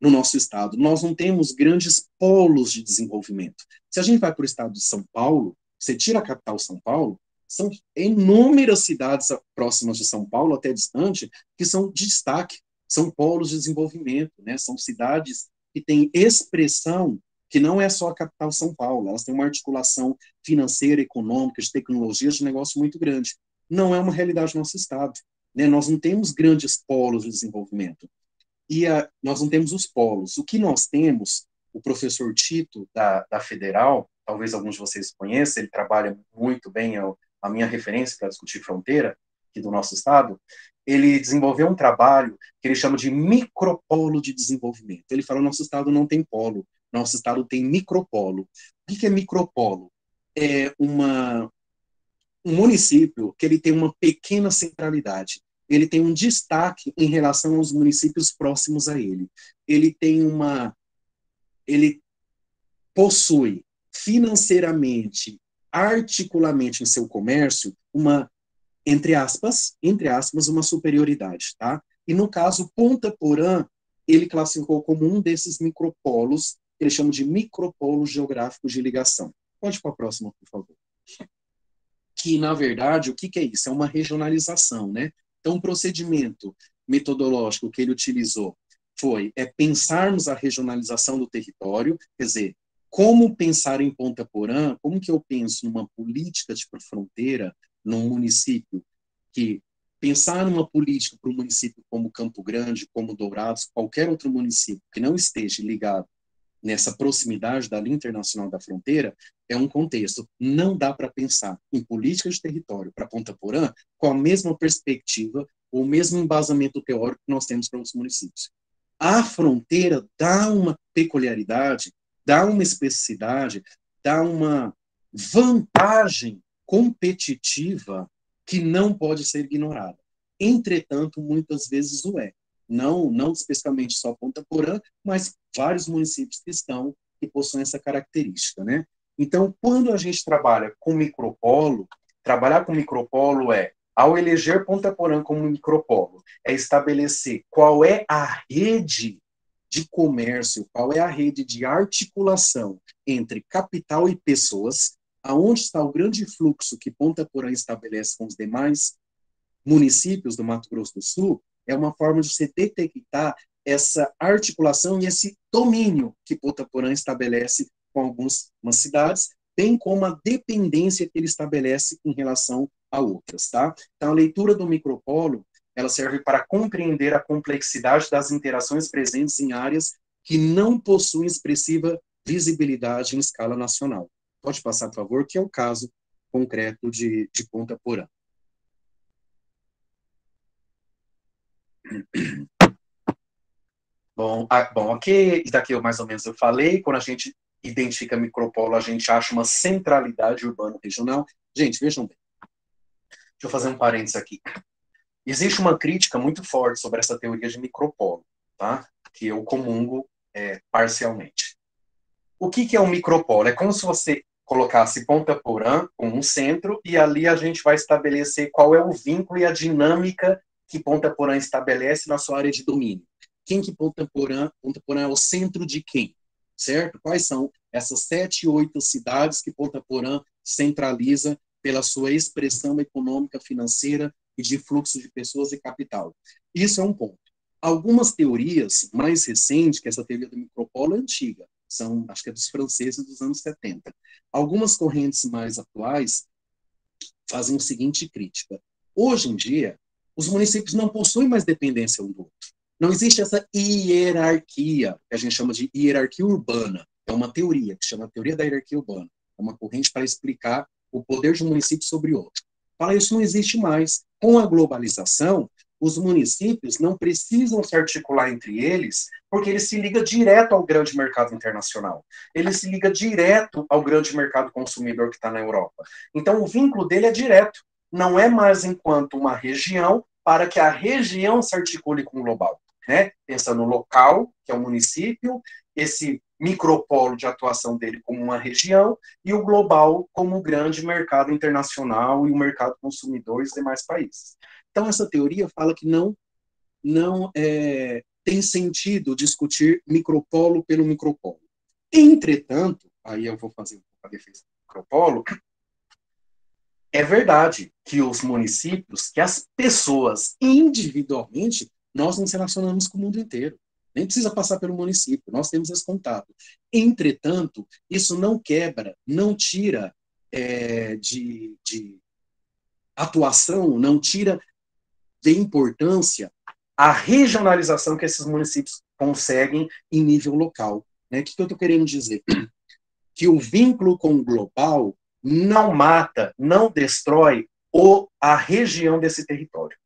no nosso estado? Nós não temos grandes polos de desenvolvimento. Se a gente vai para o estado de São Paulo, você tira a capital São Paulo, são inúmeras cidades próximas de São Paulo, até distante, que são de destaque, são polos de desenvolvimento, né? São cidades que têm expressão que não é só a capital São Paulo, elas têm uma articulação financeira, econômica, de tecnologia, de negócio muito grande. Não é uma realidade do nosso estado, né? Nós não temos grandes polos de desenvolvimento. E nós não temos os polos. O que nós temos, o professor Tito, da Federal, talvez alguns de vocês conheçam, ele trabalha muito bem, a minha referência para discutir fronteira aqui do nosso estado, ele desenvolveu um trabalho que ele chama de micropolo de desenvolvimento. Ele fala, nosso estado não tem polo, nosso estado tem micropolo. O que é micropolo? É um município que ele tem uma pequena centralidade, ele tem um destaque em relação aos municípios próximos a ele. Ele possui financeiramente, articuladamente em seu comércio, entre aspas, uma superioridade, tá? E no caso, Ponta Porã, ele classificou como um desses micropolos, que ele chama de micropolos geográficos de ligação. Pode ir para a próxima, por favor. Que, na verdade, o que é isso? É uma regionalização, né? Então, o procedimento metodológico que ele utilizou é pensarmos a regionalização do território, quer dizer, como pensar em Ponta Porã, como que eu penso numa política de fronteira, num município que pensar numa política para um município como Campo Grande, como Dourados, qualquer outro município que não esteja ligado nessa proximidade da linha internacional da fronteira, é um contexto. Não dá para pensar em política de território para Ponta Porã com a mesma perspectiva ou o mesmo embasamento teórico que nós temos para os municípios. A fronteira dá uma peculiaridade, dá uma especificidade, dá uma vantagem competitiva que não pode ser ignorada. Entretanto, muitas vezes o é. Não especificamente só Ponta Porã, mas vários municípios que possuem essa característica, né? Então, quando a gente trabalha com micropolo, trabalhar com micropolo ao eleger Ponta Porã como micropolo, é estabelecer qual é a rede de comércio, qual é a rede de articulação entre capital e pessoas, aonde está o grande fluxo que Ponta Porã estabelece com os demais municípios do Mato Grosso do Sul, é uma forma de você detectar essa articulação e esse domínio que Ponta Porã estabelece com algumas cidades, bem como a dependência que ele estabelece em relação a outras, tá? Então, a leitura do micropolo, ela serve para compreender a complexidade das interações presentes em áreas que não possuem expressiva visibilidade em escala nacional. Pode passar, por favor, que é o caso concreto de Ponta Porã. Bom, aqui, daqui eu mais ou menos eu falei, quando a gente identifica micropolo, a gente acha uma centralidade urbano-regional. Gente, vejam bem, deixa eu fazer um parênteses aqui. Existe uma crítica muito forte sobre essa teoria de micropolo, tá? Que eu comungo parcialmente. O que é um micropolo? É como se você colocasse Ponta Porã como um centro e ali a gente vai estabelecer qual é o vínculo e a dinâmica que Ponta Porã estabelece na sua área de domínio. Quem que Ponta Porã é o centro de quem? Certo? Quais são essas 7, 8 cidades que Ponta Porã centraliza pela sua expressão econômica, financeira e de fluxo de pessoas e capital? Isso é um ponto. Algumas teorias mais recentes, que essa teoria do micropolo é antiga, acho que é dos franceses dos anos 70. Algumas correntes mais atuais fazem a seguinte crítica. Hoje em dia, os municípios não possuem mais dependência um do outro. Não existe essa hierarquia, que a gente chama de hierarquia urbana. É uma teoria, que se chama teoria da hierarquia urbana. É uma corrente para explicar o poder de um município sobre outro. Fala, isso não existe mais. Com a globalização, os municípios não precisam se articular entre eles, porque ele se liga direto ao grande mercado internacional. Ele se liga direto ao grande mercado consumidor que está na Europa. Então, o vínculo dele é direto. Não é mais enquanto uma região, para que a região se articule com o global. Né? Pensa no local, que é o município, esse micropolo de atuação dele como uma região, e o global como o grande mercado internacional e o mercado consumidor dos demais países. Então, essa teoria fala que não tem sentido discutir micropolo pelo micropolo. Entretanto, aí eu vou fazer a defesa do micropolo, é verdade que os municípios, que as pessoas individualmente, nós nos relacionamos com o mundo inteiro. Nem precisa passar pelo município, nós temos esse contato. Entretanto, isso não quebra, não tira de atuação, não tira de importância a regionalização que esses municípios conseguem em nível local. Né? O que eu estou querendo dizer? Que o vínculo com o global não mata, não destrói a região desse território.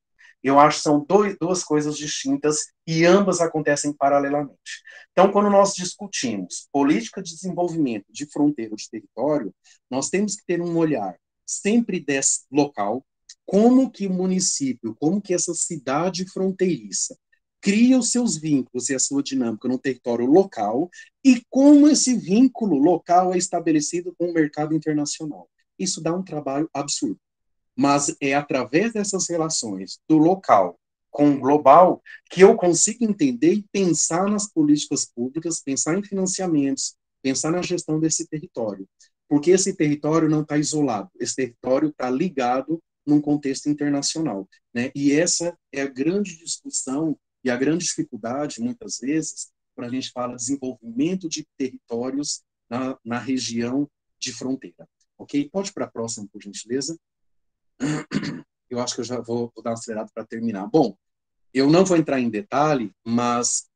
Eu acho que são duas coisas distintas e ambas acontecem paralelamente. Então, quando nós discutimos política de desenvolvimento de fronteira de território, nós temos que ter um olhar sempre desse local, como que o município, como que essa cidade fronteiriça cria os seus vínculos e a sua dinâmica no território local e como esse vínculo local é estabelecido com o mercado internacional. Isso dá um trabalho absurdo. Mas é através dessas relações do local com o global que eu consigo entender e pensar nas políticas públicas, pensar em financiamentos, pensar na gestão desse território. Porque esse território não está isolado, esse território está ligado num contexto internacional. Né? E essa é a grande discussão e a grande dificuldade, muitas vezes, quando a gente fala de desenvolvimento de territórios na região de fronteira. Ok? Pode ir para a próxima, por gentileza. eu acho que eu já vou dar uma acelerada para terminar. Bom, eu não vou entrar em detalhe, mas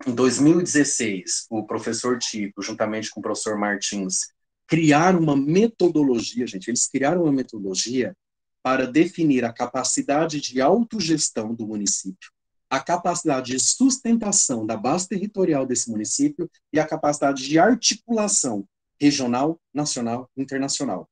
em 2016, o professor Tito, juntamente com o professor Martins, criaram uma metodologia, gente, eles criaram uma metodologia para definir a capacidade de autogestão do município, a capacidade de sustentação da base territorial desse município e a capacidade de articulação regional, nacional e internacional.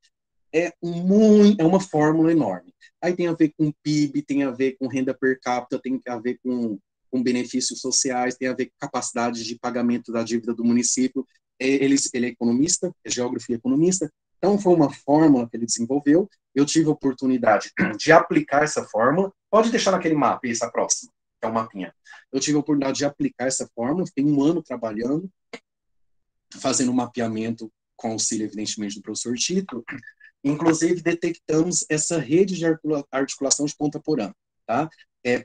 É uma fórmula enorme. Aí tem a ver com PIB, tem a ver com renda per capita, tem a ver com benefícios sociais, tem a ver com capacidade de pagamento da dívida do município. Ele é economista, é geógrafo e economista, então foi uma fórmula que ele desenvolveu. Eu tive a oportunidade de aplicar essa fórmula. Pode deixar naquele mapa, essa próxima, que é o mapinha. Eu tive a oportunidade de aplicar essa fórmula, fiquei 1 ano trabalhando, fazendo um mapeamento com auxílio, evidentemente, do professor Tito. Inclusive, detectamos essa rede de articulação de Ponta Porã, tá?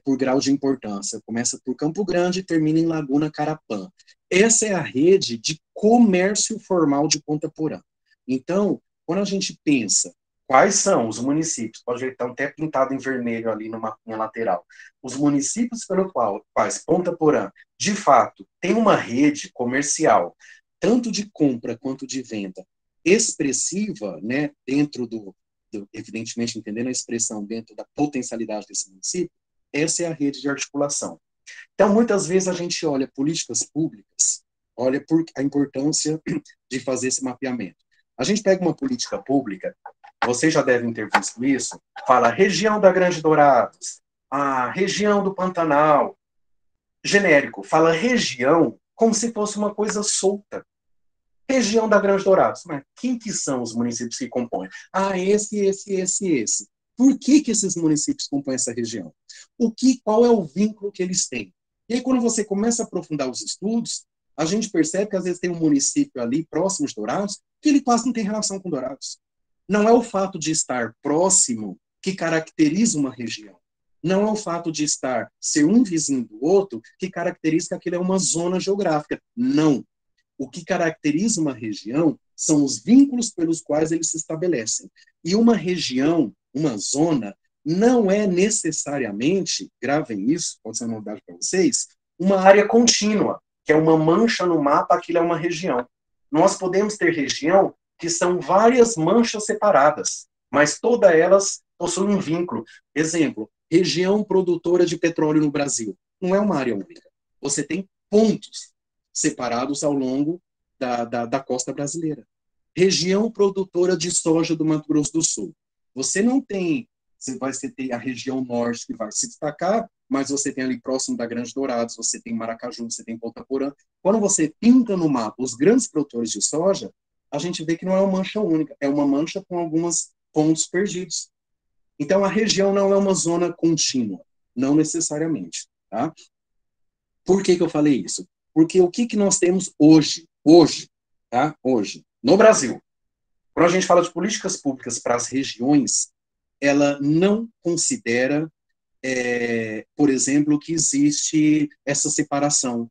Por grau de importância. Começa por Campo Grande e termina em Laguna Carapã. Essa é a rede de comércio formal de Ponta Porã. Então, quando a gente pensa quais são os municípios, pode ver que está até pintado em vermelho ali no mapinha lateral, os municípios pelos quais Ponta Porã, de fato, tem uma rede comercial, tanto de compra quanto de venda, expressiva, né, dentro evidentemente, entendendo a expressão dentro da potencialidade desse município, essa é a rede de articulação. Então, muitas vezes a gente olha políticas públicas, olha por a importância de fazer esse mapeamento. A gente pega uma política pública, vocês já devem ter visto isso, fala região da Grande Dourados, a região do Pantanal, genérico, fala região como se fosse uma coisa solta. Região da Grande Dourados. Mas quem que são os municípios que compõem? Ah, esse. Por que esses municípios compõem essa região? Qual é o vínculo que eles têm? E aí, quando você começa a aprofundar os estudos, a gente percebe que às vezes tem um município ali próximo de Dourados que ele quase não tem relação com Dourados. Não é o fato de estar próximo que caracteriza uma região. Não é o fato de ser um vizinho do outro que caracteriza que aquilo é uma zona geográfica. Não. O que caracteriza uma região são os vínculos pelos quais eles se estabelecem. E uma região, uma zona, não é necessariamente, gravem isso, pode ser uma novidade para vocês, uma área contínua, que é uma mancha no mapa, aquilo é uma região. Nós podemos ter região que são várias manchas separadas, mas todas elas possuem um vínculo. Exemplo, região produtora de petróleo no Brasil. Não é uma área única. Você tem pontos separados ao longo da costa brasileira. Região produtora de soja do Mato Grosso do Sul. Você não tem, você tem a região norte que vai se destacar, mas você tem ali próximo da Grande Dourados, você tem Maracaju, você tem Ponta Porã. Quando você pinta no mapa os grandes produtores de soja, a gente vê que não é uma mancha única, é uma mancha com alguns pontos perdidos. Então, a região não é uma zona contínua, não necessariamente. Tá? Por que eu falei isso? Porque o que nós temos hoje, tá? Hoje, no Brasil, quando a gente fala de políticas públicas para as regiões, ela não considera, por exemplo, que existe essa separação.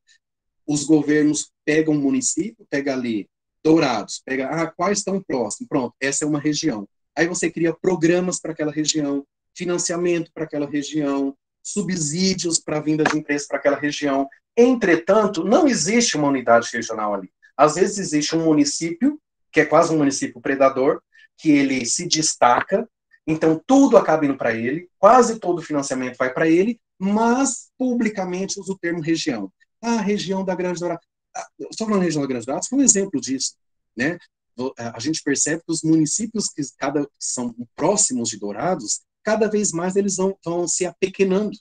Os governos pegam um município, pega ali Dourados, pega, quais estão próximos? Pronto, essa é uma região. Aí você cria programas para aquela região, financiamento para aquela região, subsídios para a vinda de empresas para aquela região. Entretanto, não existe uma unidade regional ali. Às vezes existe um município, que é quase um município predador, que ele se destaca, então tudo acaba indo para ele, quase todo o financiamento vai para ele, mas publicamente usa o termo região. A região da Grande Dourados. Só falando região da Grande Dourados, foi um exemplo disso. Né? A gente percebe que os municípios que são próximos de Dourados, cada vez mais eles vão se apequenando.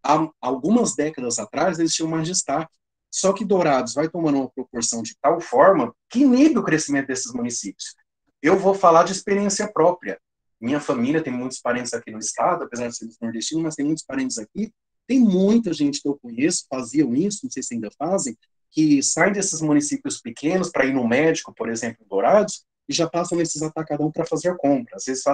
Há algumas décadas atrás, eles tinham mais destaque. Só que Dourados vai tomando uma proporção de tal forma que inibe o crescimento desses municípios. Eu vou falar de experiência própria. Minha família tem muitos parentes aqui no estado, apesar de ser nordestino, mas tem muitos parentes aqui. Tem muita gente que eu conheço, faziam isso, não sei se ainda fazem, que saem desses municípios pequenos para ir no médico, por exemplo, em Dourados, e já passam nesses atacadão para fazer compra. Às vezes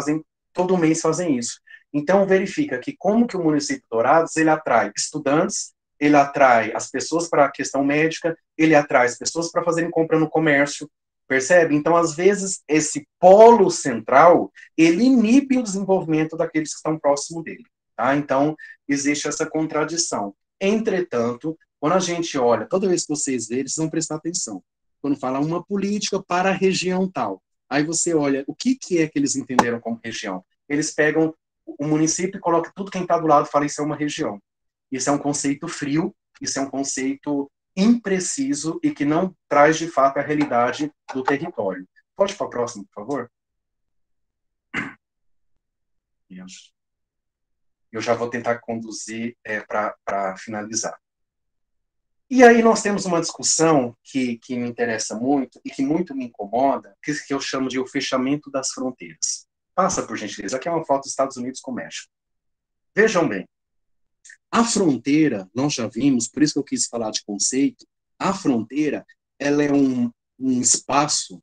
todo mês fazem isso. Então, verifica que como que o município de Dourados, ele atrai estudantes, ele atrai as pessoas para a questão médica, ele atrai as pessoas para fazerem compra no comércio, Percebe? Então, às vezes, esse polo central, ele inibe o desenvolvimento daqueles que estão próximo dele. Tá? Então, existe essa contradição. Entretanto, quando a gente olha, toda vez que vocês verem, vocês vão prestar atenção. Quando fala uma política para a região tal, aí você olha, o que é que eles entenderam como região? Eles pegam o município e colocam tudo quem está do lado e falam, isso é uma região. Isso é um conceito frio, isso é um conceito impreciso e que não traz, de fato, a realidade do território. Pode ir para o próximo, por favor? Eu já vou tentar conduzir para finalizar. E aí nós temos uma discussão que me interessa muito e que muito me incomoda, que eu chamo de o fechamento das fronteiras. Passa, por gentileza. Aqui é uma foto dos Estados Unidos com o México. Vejam bem, a fronteira, nós já vimos, por isso que eu quis falar de conceito, a fronteira, ela é um espaço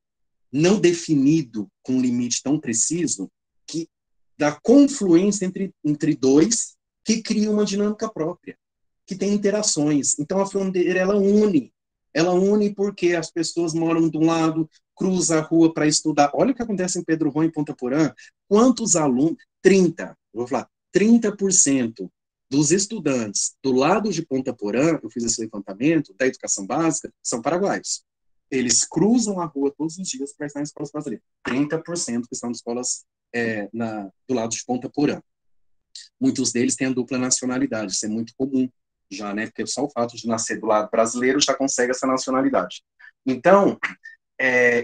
não definido com um limite tão preciso, que da confluência entre dois, que cria uma dinâmica própria, que tem interações. Então, a fronteira, ela une porque as pessoas moram de um lado, cruzam a rua para estudar. Olha o que acontece em Pedro Juan, em Ponta Porã. Quantos alunos? 30% dos estudantes do lado de Ponta Porã, eu fiz esse levantamento, da educação básica, são paraguaios. Eles cruzam a rua todos os dias para estar em escolas brasileiras. 30% que estão em escolas do lado de Ponta Porã. Muitos deles têm a dupla nacionalidade, isso é muito comum já, né? Porque só o fato de nascer do lado brasileiro já consegue essa nacionalidade. Então,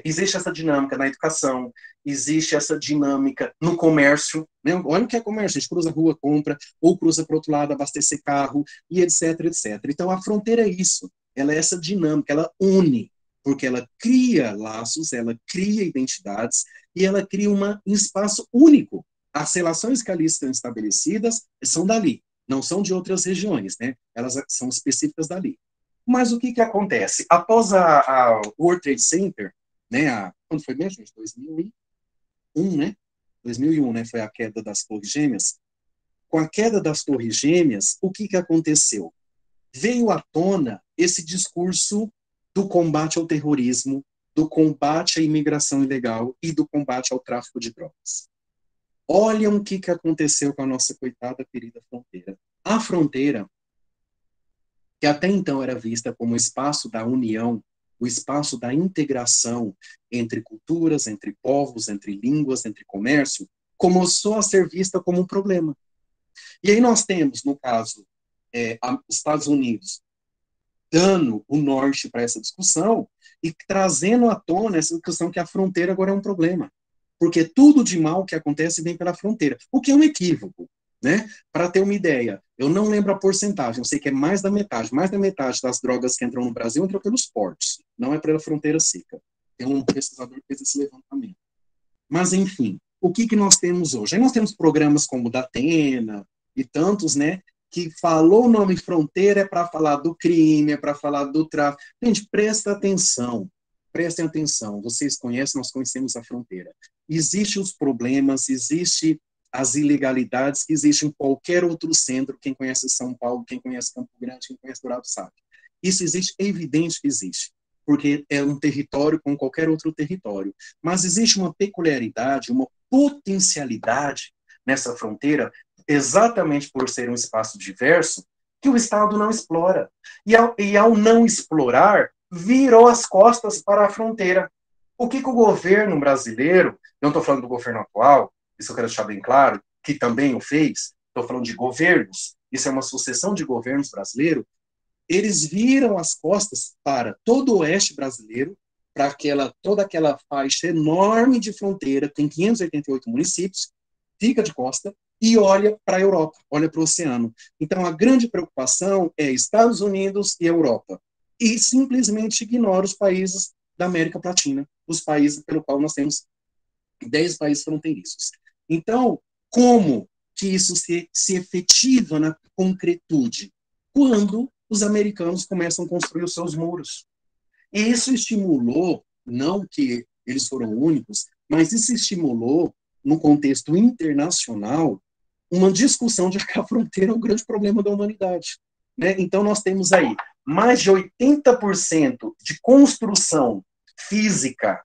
existe essa dinâmica na educação, existe essa dinâmica no comércio, né? Olha o que é comércio, a gente cruza a rua, compra, ou cruza para o outro lado, abastecer carro, e etc, etc. Então, a fronteira é isso, ela é essa dinâmica, ela une, porque ela cria laços, ela cria identidades, e ela cria um espaço único. As relações que ali estão estabelecidas são dali, não são de outras regiões, né? Elas são específicas dali. Mas o que acontece? Após a World Trade Center, né, quando foi mesmo? 2001, né? 2001, né? Foi a queda das Torres Gêmeas. Com a queda das Torres Gêmeas, o que aconteceu? Veio à tona esse discurso do combate ao terrorismo, do combate à imigração ilegal e do combate ao tráfico de drogas. Olhem o que aconteceu com a nossa coitada querida fronteira. A fronteira, que até então era vista como o espaço da união, o espaço da integração entre culturas, entre povos, entre línguas, entre comércio, começou a ser vista como um problema. E aí nós temos, no caso, os Estados Unidos dando o norte para essa discussão e trazendo à tona essa discussão que a fronteira agora é um problema. Porque tudo de mal que acontece vem pela fronteira, o que é um equívoco, né? Para ter uma ideia, eu não lembro a porcentagem, eu sei que é mais da metade das drogas que entram no Brasil entram pelos portos, não é pela fronteira seca. Tem um pesquisador que fez esse levantamento. Mas, enfim, o que nós temos hoje? Aí nós temos programas como o da Atena e tantos, né, que falou o nome fronteira é para falar do crime, é para falar do tráfico. Gente, prestem atenção, vocês conhecem, nós conhecemos a fronteira. Existem os problemas, existem as ilegalidades que existem em qualquer outro centro, quem conhece São Paulo, quem conhece Campo Grande, quem conhece Dourado sabe. Isso existe, é evidente que existe, porque é um território como qualquer outro território. Mas existe uma peculiaridade, uma potencialidade nessa fronteira, exatamente por ser um espaço diverso, que o Estado não explora. E ao não explorar, virou as costas para a fronteira. O que o governo brasileiro, não estou falando do governo atual, isso eu quero deixar bem claro, que também o fez, estou falando de governos, isso é uma sucessão de governos brasileiros, eles viram as costas para todo o oeste brasileiro, para toda aquela faixa enorme de fronteira, tem 588 municípios, fica de costa, e olha para a Europa, olha para o oceano. Então, a grande preocupação é Estados Unidos e Europa. E simplesmente ignora os países da América Latina, os países pelo qual nós temos 10 países fronteiriços. Então, como que isso se efetiva na concretude? Quando os americanos começam a construir os seus muros. E isso estimulou, não que eles foram únicos, mas isso estimulou, no contexto internacional, uma discussão de que a fronteira é o grande problema da humanidade. Né? Então, nós temos aí mais de 80% de construção física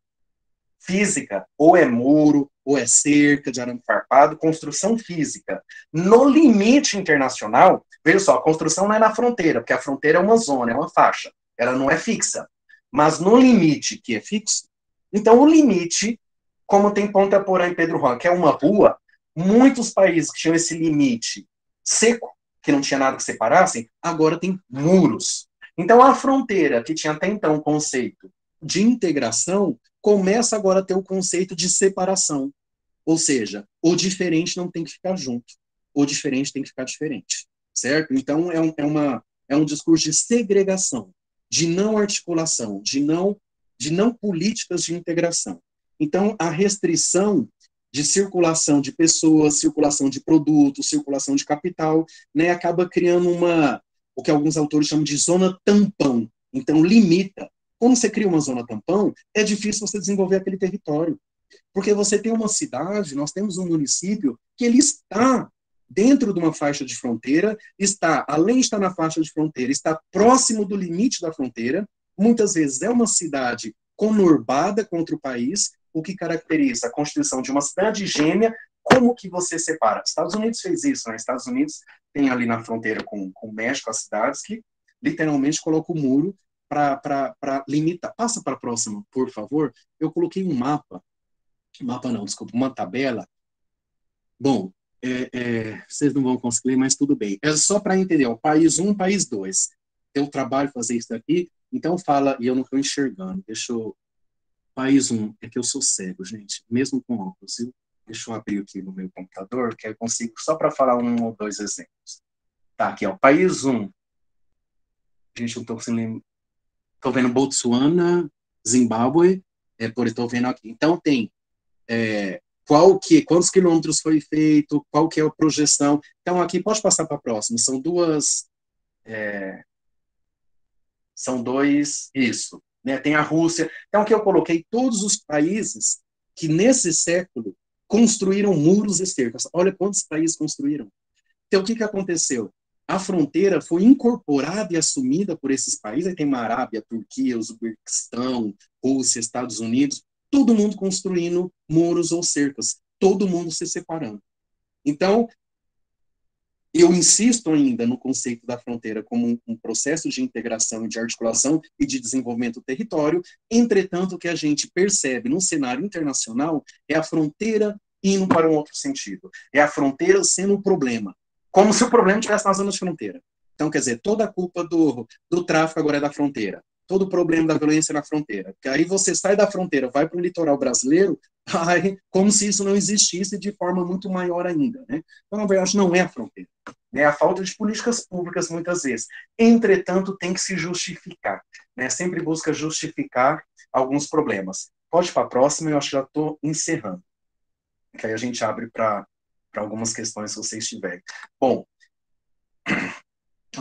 física, ou é muro, ou é cerca de arame farpado, construção física. No limite internacional, veja só, a construção não é na fronteira, porque a fronteira é uma zona, é uma faixa, ela não é fixa. Mas no limite, que é fixo, então o limite, como tem Ponta Porã e Pedro Juan, que é uma rua, muitos países que tinham esse limite seco, que não tinha nada que separassem, agora tem muros. Então a fronteira, que tinha até então o conceito de integração, começa agora a ter o conceito de separação. Ou seja, o diferente não tem que ficar junto, o diferente tem que ficar diferente, certo? Então é um discurso de segregação, de não articulação, de não políticas de integração. Então a restrição de circulação de pessoas, circulação de produtos, circulação de capital, né, acaba criando o que alguns autores chamam de zona tampão. Então limita. Quando você cria uma zona tampão, é difícil você desenvolver aquele território. Porque você tem uma cidade, nós temos um município que ele está dentro de uma faixa de fronteira, está, além de estar na faixa de fronteira, está próximo do limite da fronteira, muitas vezes é uma cidade conurbada contra o país, o que caracteriza a constituição de uma cidade gêmea. Como que você separa? Estados Unidos fez isso, né? Estados Unidos tem ali na fronteira com o México as cidades que literalmente colocam o muro para limitar. Passa para a próxima, por favor. Eu coloquei um mapa não, desculpa, uma tabela. Bom, vocês não vão conseguir, mas tudo bem. É só para entender, o país 1, país 2. Eu trabalho fazer isso daqui, então fala, e eu não estou enxergando. Deixa eu... País 1, é que eu sou cego, gente, mesmo com óculos, viu? Deixa eu abrir aqui no meu computador, que eu consigo, só para falar um ou dois exemplos. Tá, aqui, ó, país 1. Gente, eu estou vendo Botsuana, Zimbábue, estou vendo aqui. Então tem quantos quilômetros foi feito, qual que é a projeção. Então, aqui, pode passar para a próxima. São dois, isso. Né? Tem a Rússia. Então, aqui eu coloquei todos os países que, nesse século, construíram muros e cercas. Olha quantos países construíram. Então, o que aconteceu? A fronteira foi incorporada e assumida por esses países. Aí tem a Arábia, Turquia, Uzbequistão, Rússia, Estados Unidos, todo mundo construindo muros ou cercas, todo mundo se separando. Então, eu insisto ainda no conceito da fronteira como um processo de integração, de articulação e de desenvolvimento do território. Entretanto, o que a gente percebe no cenário internacional é a fronteira indo para um outro sentido. É a fronteira sendo um problema, como se o problema estivesse na zona de fronteira. Então, quer dizer, toda a culpa do tráfico agora é da fronteira. Todo o problema da violência na fronteira. Porque aí você sai da fronteira, vai para o litoral brasileiro, como se isso não existisse de forma muito maior ainda. Né? Então, na verdade, não é a fronteira. É a falta de políticas públicas, muitas vezes. Entretanto, tem que se justificar. Né? Sempre busca justificar alguns problemas. Pode ir para a próxima, eu acho que já estou encerrando. Que aí a gente abre para algumas questões, se vocês tiverem. Bom,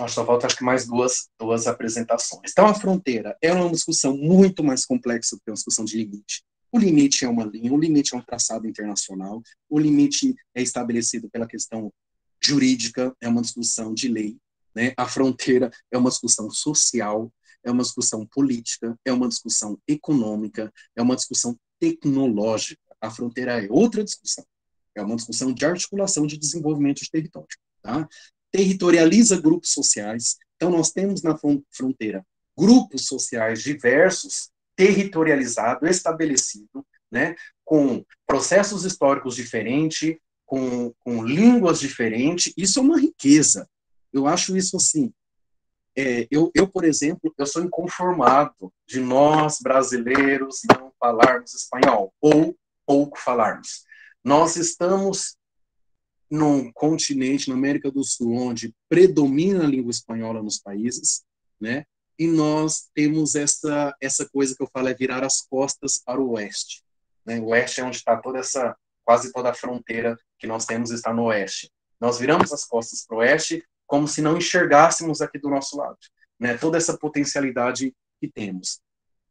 só falta, acho que mais duas apresentações. Então, a fronteira é uma discussão muito mais complexa do que uma discussão de limite. O limite é uma linha, o limite é um traçado internacional, o limite é estabelecido pela questão jurídica, é uma discussão de lei, né? A fronteira é uma discussão social, é uma discussão política, é uma discussão econômica, é uma discussão tecnológica. A fronteira é outra discussão. É uma discussão de articulação de desenvolvimento de território. Tá? Territorializa grupos sociais. Então, nós temos na fronteira grupos sociais diversos, territorializado, estabelecido, né, com processos históricos diferentes, com línguas diferentes. Isso é uma riqueza. Eu acho isso assim. Eu, por exemplo, eu sou inconformado de nós, brasileiros, não falarmos espanhol, ou pouco falarmos. Nós estamos num continente, na América do Sul, onde predomina a língua espanhola nos países, né? E nós temos essa coisa que eu falo, é virar as costas para o oeste. Né? O oeste é onde está quase toda a fronteira que nós temos está no oeste. Nós viramos as costas para o oeste como se não enxergássemos aqui do nosso lado. Né? Toda essa potencialidade que temos.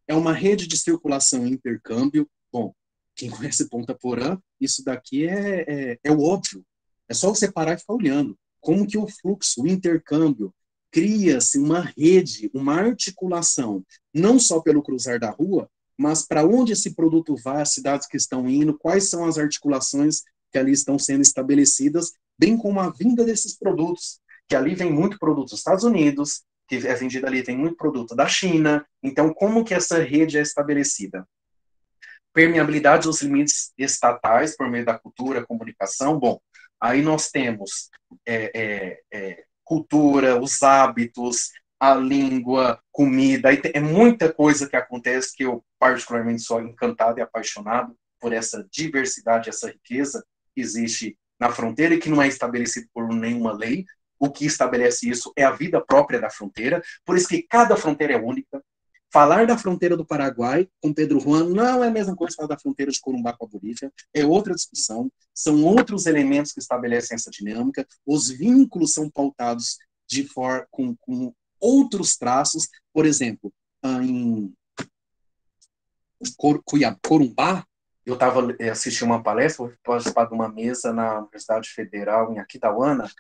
É uma rede de circulação e intercâmbio. Bom, quem conhece Ponta Porã, isso daqui é o óbvio. É só você parar e ficar olhando. Como que o fluxo, o intercâmbio, cria-se uma rede, uma articulação, não só pelo cruzar da rua, mas para onde esse produto vai, as cidades que estão indo, quais são as articulações que ali estão sendo estabelecidas, bem como a vinda desses produtos, que ali vem muito produto dos Estados Unidos, que é vendido ali, tem muito produto da China. Então, como que essa rede é estabelecida? Permeabilidade dos limites estatais por meio da cultura, comunicação. Bom, aí nós temos cultura, os hábitos, a língua, comida, aí é muita coisa que acontece que eu particularmente sou encantado e apaixonado por essa diversidade, essa riqueza que existe na fronteira e que não é estabelecido por nenhuma lei. O que estabelece isso é a vida própria da fronteira, por isso que cada fronteira é única. Falar da fronteira do Paraguai com Pedro Juan não é a mesma coisa que falar da fronteira de Corumbá com a Bolívia, é outra discussão, são outros elementos que estabelecem essa dinâmica, os vínculos são pautados com outros traços, por exemplo, em Corumbá, eu estava assistindo uma palestra, eu participar de uma mesa na Universidade Federal em Aquidauana,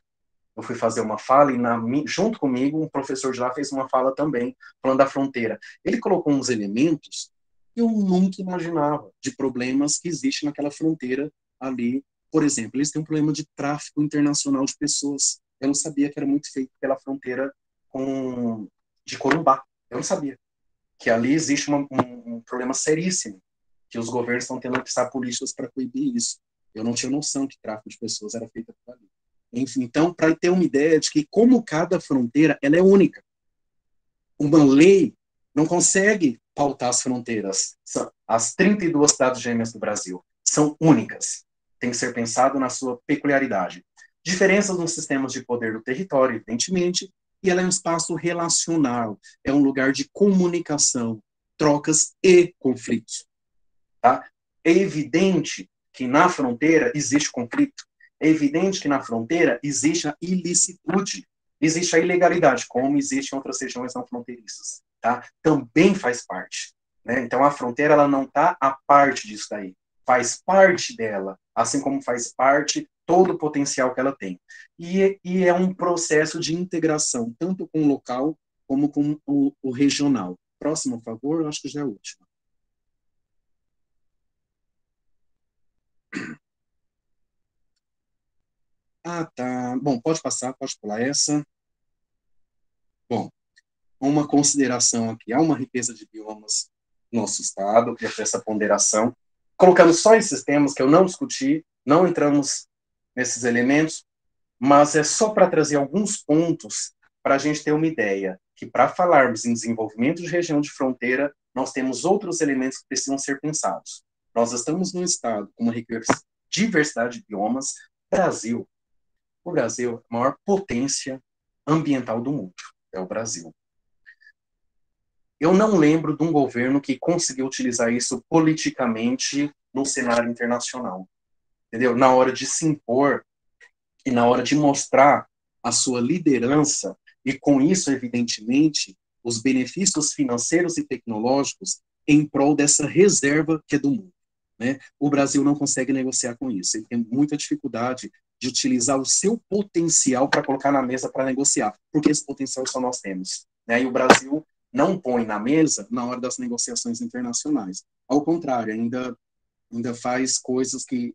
eu fui fazer uma fala e junto comigo um professor de lá fez uma fala também, falando da fronteira. Ele colocou uns elementos que eu nunca imaginava, de problemas que existem naquela fronteira ali. Por exemplo, eles têm um problema de tráfico internacional de pessoas. Eu não sabia que era muito feito pela fronteira de Corumbá. Eu não sabia. Que ali existe um problema seríssimo, que os governos estão tendo que pensar políticas para coibir isso. Eu não tinha noção que tráfico de pessoas era feito por ali. Enfim, então, para ter uma ideia de que como cada fronteira ela é única. Uma lei não consegue pautar as fronteiras. As 32 cidades gêmeas do Brasil são únicas. Tem que ser pensado na sua peculiaridade. Diferenças nos sistemas de poder do território, evidentemente, e ela é um espaço relacional, é um lugar de comunicação, trocas e conflitos. Tá? É evidente que na fronteira existe conflito. É evidente que na fronteira existe a ilicitude, existe a ilegalidade, como existe em outras regiões não fronteiriças. Tá? Também faz parte. Né? Então, a fronteira ela não está à parte disso daí. Faz parte dela, assim como faz parte todo o potencial que ela tem. E é um processo de integração, tanto com o local como com o regional. Próximo, por favor, eu acho que já é a última. Ah, tá. Bom, pode passar, pode pular essa. Bom, uma consideração aqui. Há uma riqueza de biomas no nosso estado, que é essa ponderação. Colocando só esses temas que eu não discuti, não entramos nesses elementos, mas é só para trazer alguns pontos para a gente ter uma ideia que para falarmos em desenvolvimento de região de fronteira, nós temos outros elementos que precisam ser pensados. Nós estamos num estado com uma diversidade de biomas. O Brasil é a maior potência ambiental do mundo, é o Brasil. Eu não lembro de um governo que conseguiu utilizar isso politicamente no cenário internacional, entendeu? Na hora de se impor e na hora de mostrar a sua liderança, e com isso, evidentemente, os benefícios financeiros e tecnológicos em prol dessa reserva que é do mundo. Né? O Brasil não consegue negociar com isso, ele tem muita dificuldade de utilizar o seu potencial para colocar na mesa para negociar, porque esse potencial só nós temos. Né? E o Brasil não põe na mesa na hora das negociações internacionais. Ao contrário, ainda faz coisas que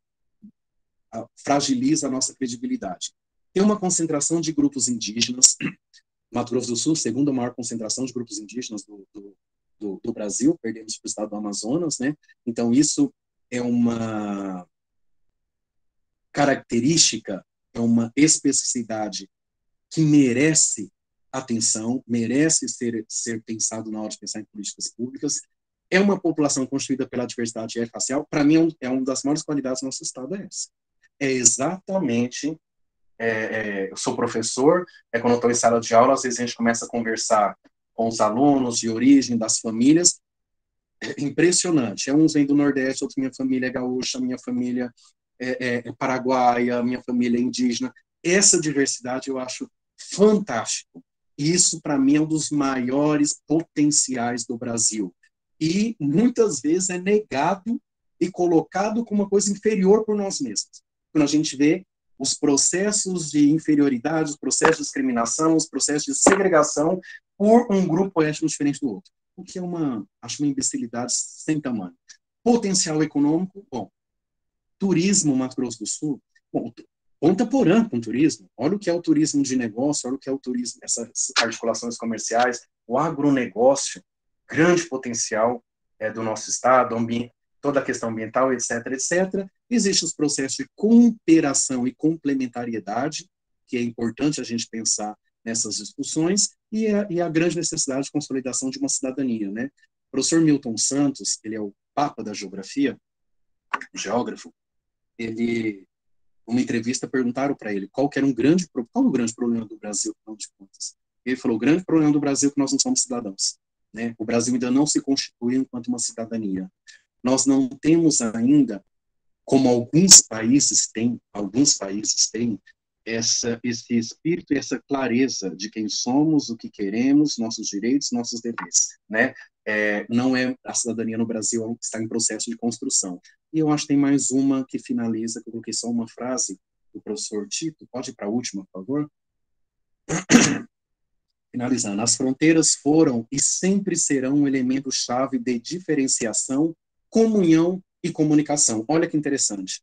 fragiliza a nossa credibilidade. Tem uma concentração de grupos indígenas. Mato Grosso do Sul, segunda maior concentração de grupos indígenas do Brasil, perdemos para o estado do Amazonas, né? Então, isso é uma característica, é uma especificidade que merece atenção, merece ser pensado na hora de pensar em políticas públicas. É uma população constituída pela diversidade racial. Para mim, é uma das maiores qualidades do nosso estado, é essa. É exatamente, eu sou professor, quando eu estou em sala de aula, às vezes a gente começa a conversar com os alunos de origem, das famílias, é impressionante. Uns vêm do Nordeste, outros minha família é gaúcha, minha família é paraguaia, minha família é indígena. Essa diversidade eu acho fantástico. Isso, para mim, é um dos maiores potenciais do Brasil. E, muitas vezes, é negado e colocado como uma coisa inferior por nós mesmos. Quando a gente vê os processos de inferioridade, os processos de discriminação, os processos de segregação por um grupo étnico diferente do outro. o que é acho uma imbecilidade sem tamanho. Potencial econômico, bom, turismo Mato Grosso do Sul, bom, Ponta Porã com turismo, olha o que é o turismo de negócio, olha o que é o turismo, essas articulações comerciais, o agronegócio, grande potencial do nosso estado, toda a questão ambiental, etc., etc. Existem os processos de cooperação e complementariedade, que é importante a gente pensar nessas discussões, e a grande necessidade de consolidação de uma cidadania, né? O professor Milton Santos, ele é o papa da geografia, geógrafo, ele, numa entrevista, perguntaram para ele qual é o grande problema do Brasil, afinal de contas. Ele falou, o grande problema do Brasil é que nós não somos cidadãos, né? O Brasil ainda não se constitui enquanto uma cidadania. Nós não temos ainda, como alguns países têm, esse espírito e essa clareza de quem somos, o que queremos, nossos direitos, nossos deveres, né? Não é a cidadania no Brasil está em processo de construção. E eu acho que tem mais uma que finaliza, que eu coloquei só uma frase do professor Tito, pode ir para a última, por favor? Finalizando, as fronteiras foram e sempre serão um elemento-chave de diferenciação, comunhão e comunicação. Olha que interessante.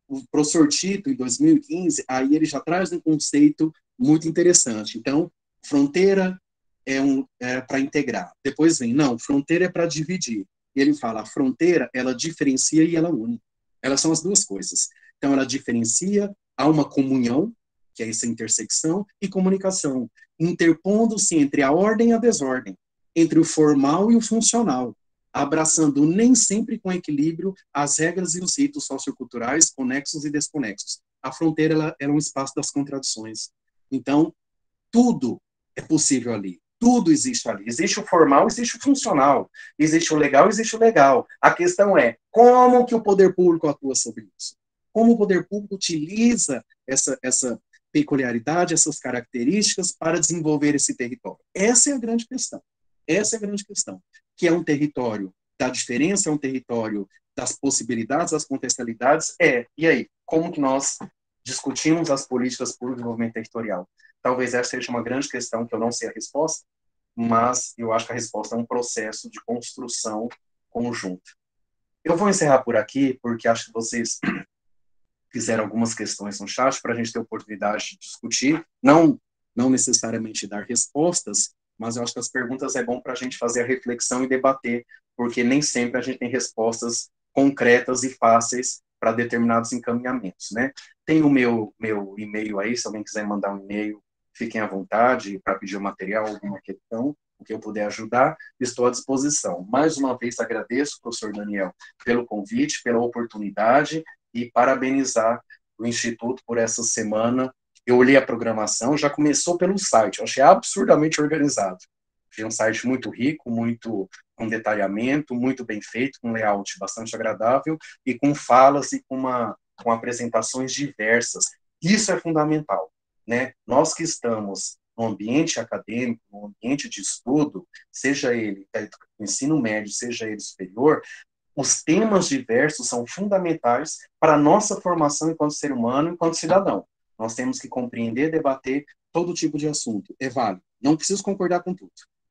O professor Tito, em 2015, aí ele já traz um conceito muito interessante. Então, fronteira é para integrar. Depois vem, não, fronteira é para dividir. E ele fala, a fronteira, ela diferencia e ela une. Elas são as duas coisas. Então, ela diferencia, há uma comunhão, que é essa intersecção, e comunicação, interpondo-se entre a ordem e a desordem, entre o formal e o funcional, abraçando nem sempre com equilíbrio as regras e os ritos socioculturais conexos e desconexos. A fronteira ela é um espaço das contradições. Então, tudo é possível ali. Tudo existe ali. Existe o formal, existe o funcional. Existe o legal, existe o legal. A questão é, como que o poder público atua sobre isso? Como o poder público utiliza essa peculiaridade, essas características para desenvolver esse território? Essa é a grande questão. Essa é a grande questão. Que é um território da diferença, é um território das possibilidades, das potencialidades. E aí, como que nós discutimos as políticas por desenvolvimento territorial? Talvez essa seja uma grande questão que eu não sei a resposta, mas eu acho que a resposta é um processo de construção conjunta. Eu vou encerrar por aqui, porque acho que vocês fizeram algumas questões no chat para a gente ter oportunidade de discutir, não necessariamente dar respostas, mas eu acho que as perguntas é bom para a gente fazer a reflexão e debater, porque nem sempre a gente tem respostas concretas e fáceis para determinados encaminhamentos, né? Tem o meu e-mail aí, se alguém quiser mandar um e-mail, fiquem à vontade para pedir o material, alguma questão, o que eu puder ajudar, estou à disposição. Mais uma vez agradeço, professor Daniel, pelo convite, pela oportunidade e parabenizar o Instituto por essa semana. Eu olhei a programação, já começou pelo site, eu achei absurdamente organizado. Achei um site muito rico, muito com detalhamento, muito bem feito, com layout bastante agradável e com falas e com apresentações diversas. Isso é fundamental, né? Nós que estamos no ambiente acadêmico, no ambiente de estudo, seja ele ensino médio, seja ele superior, os temas diversos são fundamentais para a nossa formação enquanto ser humano, enquanto cidadão. Nós temos que compreender, debater todo tipo de assunto. É válido. Não preciso concordar com tudo.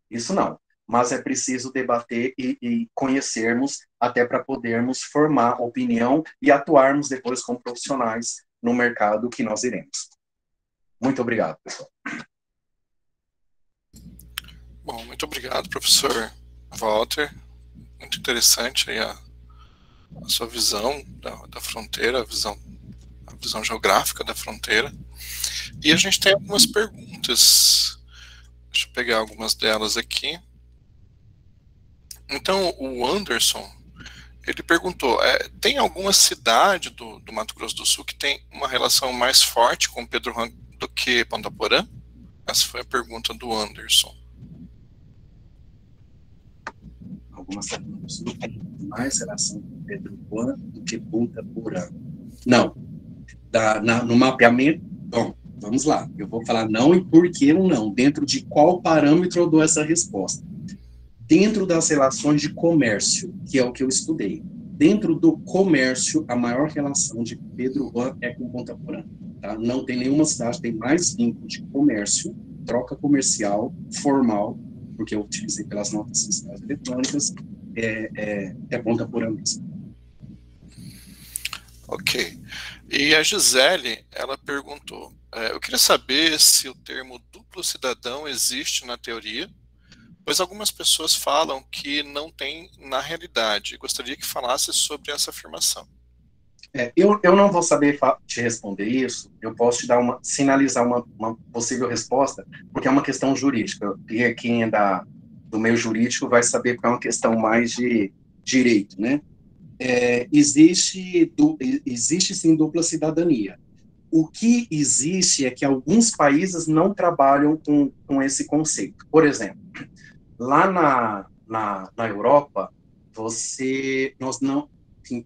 Isso não. Mas é preciso debater e conhecermos até para podermos formar opinião e atuarmos depois como profissionais no mercado que nós iremos. Muito obrigado, pessoal. Bom, muito obrigado, professor Walter. Muito interessante aí a sua visão da fronteira, a visão geográfica da fronteira. E a gente tem algumas perguntas. Deixa eu pegar algumas delas aqui. Então, o Anderson, ele perguntou, tem alguma cidade do Mato Grosso do Sul que tem uma relação mais forte com Pedro Juan do que Ponta Porã? Essa foi a pergunta do Anderson. Algumas cidades do Sul têm mais relação com Pedro Juan do que Ponta Porã. Não. No mapeamento, bom, vamos lá. Eu vou falar não e por que não. Dentro de qual parâmetro eu dou essa resposta? Dentro das relações de comércio, que é o que eu estudei. Dentro do comércio, a maior relação de Pedro Juan é com Ponta Porã. Tá? Não tem nenhuma cidade que tem mais vínculo de comércio, troca comercial, formal, porque eu utilizei pelas notas fiscais eletrônicas, é Ponta Porã mesmo. Ok. E a Gisele, ela perguntou, eu queria saber se o termo duplo cidadão existe na teoria, pois algumas pessoas falam que não tem na realidade. Gostaria que falasse sobre essa afirmação. Eu não vou saber te responder isso, eu posso te dar sinalizar uma possível resposta, porque é uma questão jurídica, e quem é do meio jurídico vai saber, porque é uma questão mais de direito, né? Existe sim dupla cidadania. O que existe é que alguns países não trabalham com esse conceito. Por exemplo, lá na Europa,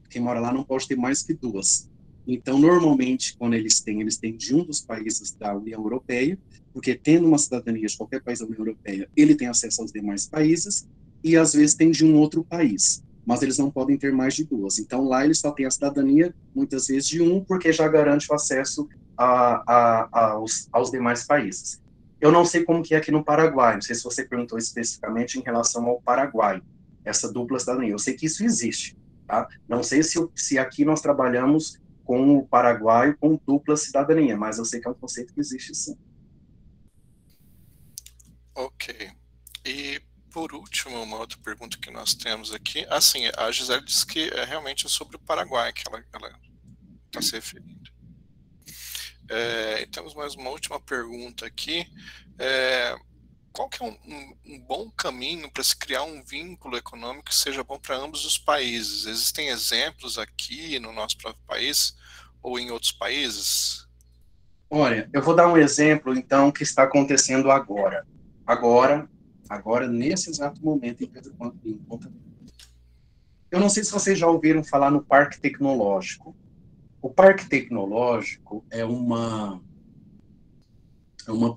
quem mora lá não pode ter mais que duas. Então, normalmente, quando eles têm de um dos países da União Europeia, porque tendo uma cidadania de qualquer país da União Europeia, ele tem acesso aos demais países, e às vezes tem de um outro país, mas eles não podem ter mais de duas. Então, lá eles só têm a cidadania, muitas vezes, de um, porque já garante o acesso aos demais países. Eu não sei como que é aqui no Paraguai, não sei se você perguntou especificamente em relação ao Paraguai, essa dupla cidadania. Eu sei que isso existe, tá? Não sei se aqui nós trabalhamos com o Paraguai com dupla cidadania, mas eu sei que é um conceito que existe sim. Ok. E, por último, uma outra pergunta que nós temos aqui. Assim, a Gisele disse que realmente é sobre o Paraguai que ela está se referindo. E temos mais uma última pergunta aqui. Qual que é um bom caminho para se criar um vínculo econômico que seja bom para ambos os países? Existem exemplos aqui no nosso próprio país ou em outros países? Olha, eu vou dar um exemplo, então, que está acontecendo agora. Agora, nesse exato momento, em Ponta Porã. Eu não sei se vocês já ouviram falar no Parque Tecnológico. O Parque Tecnológico é uma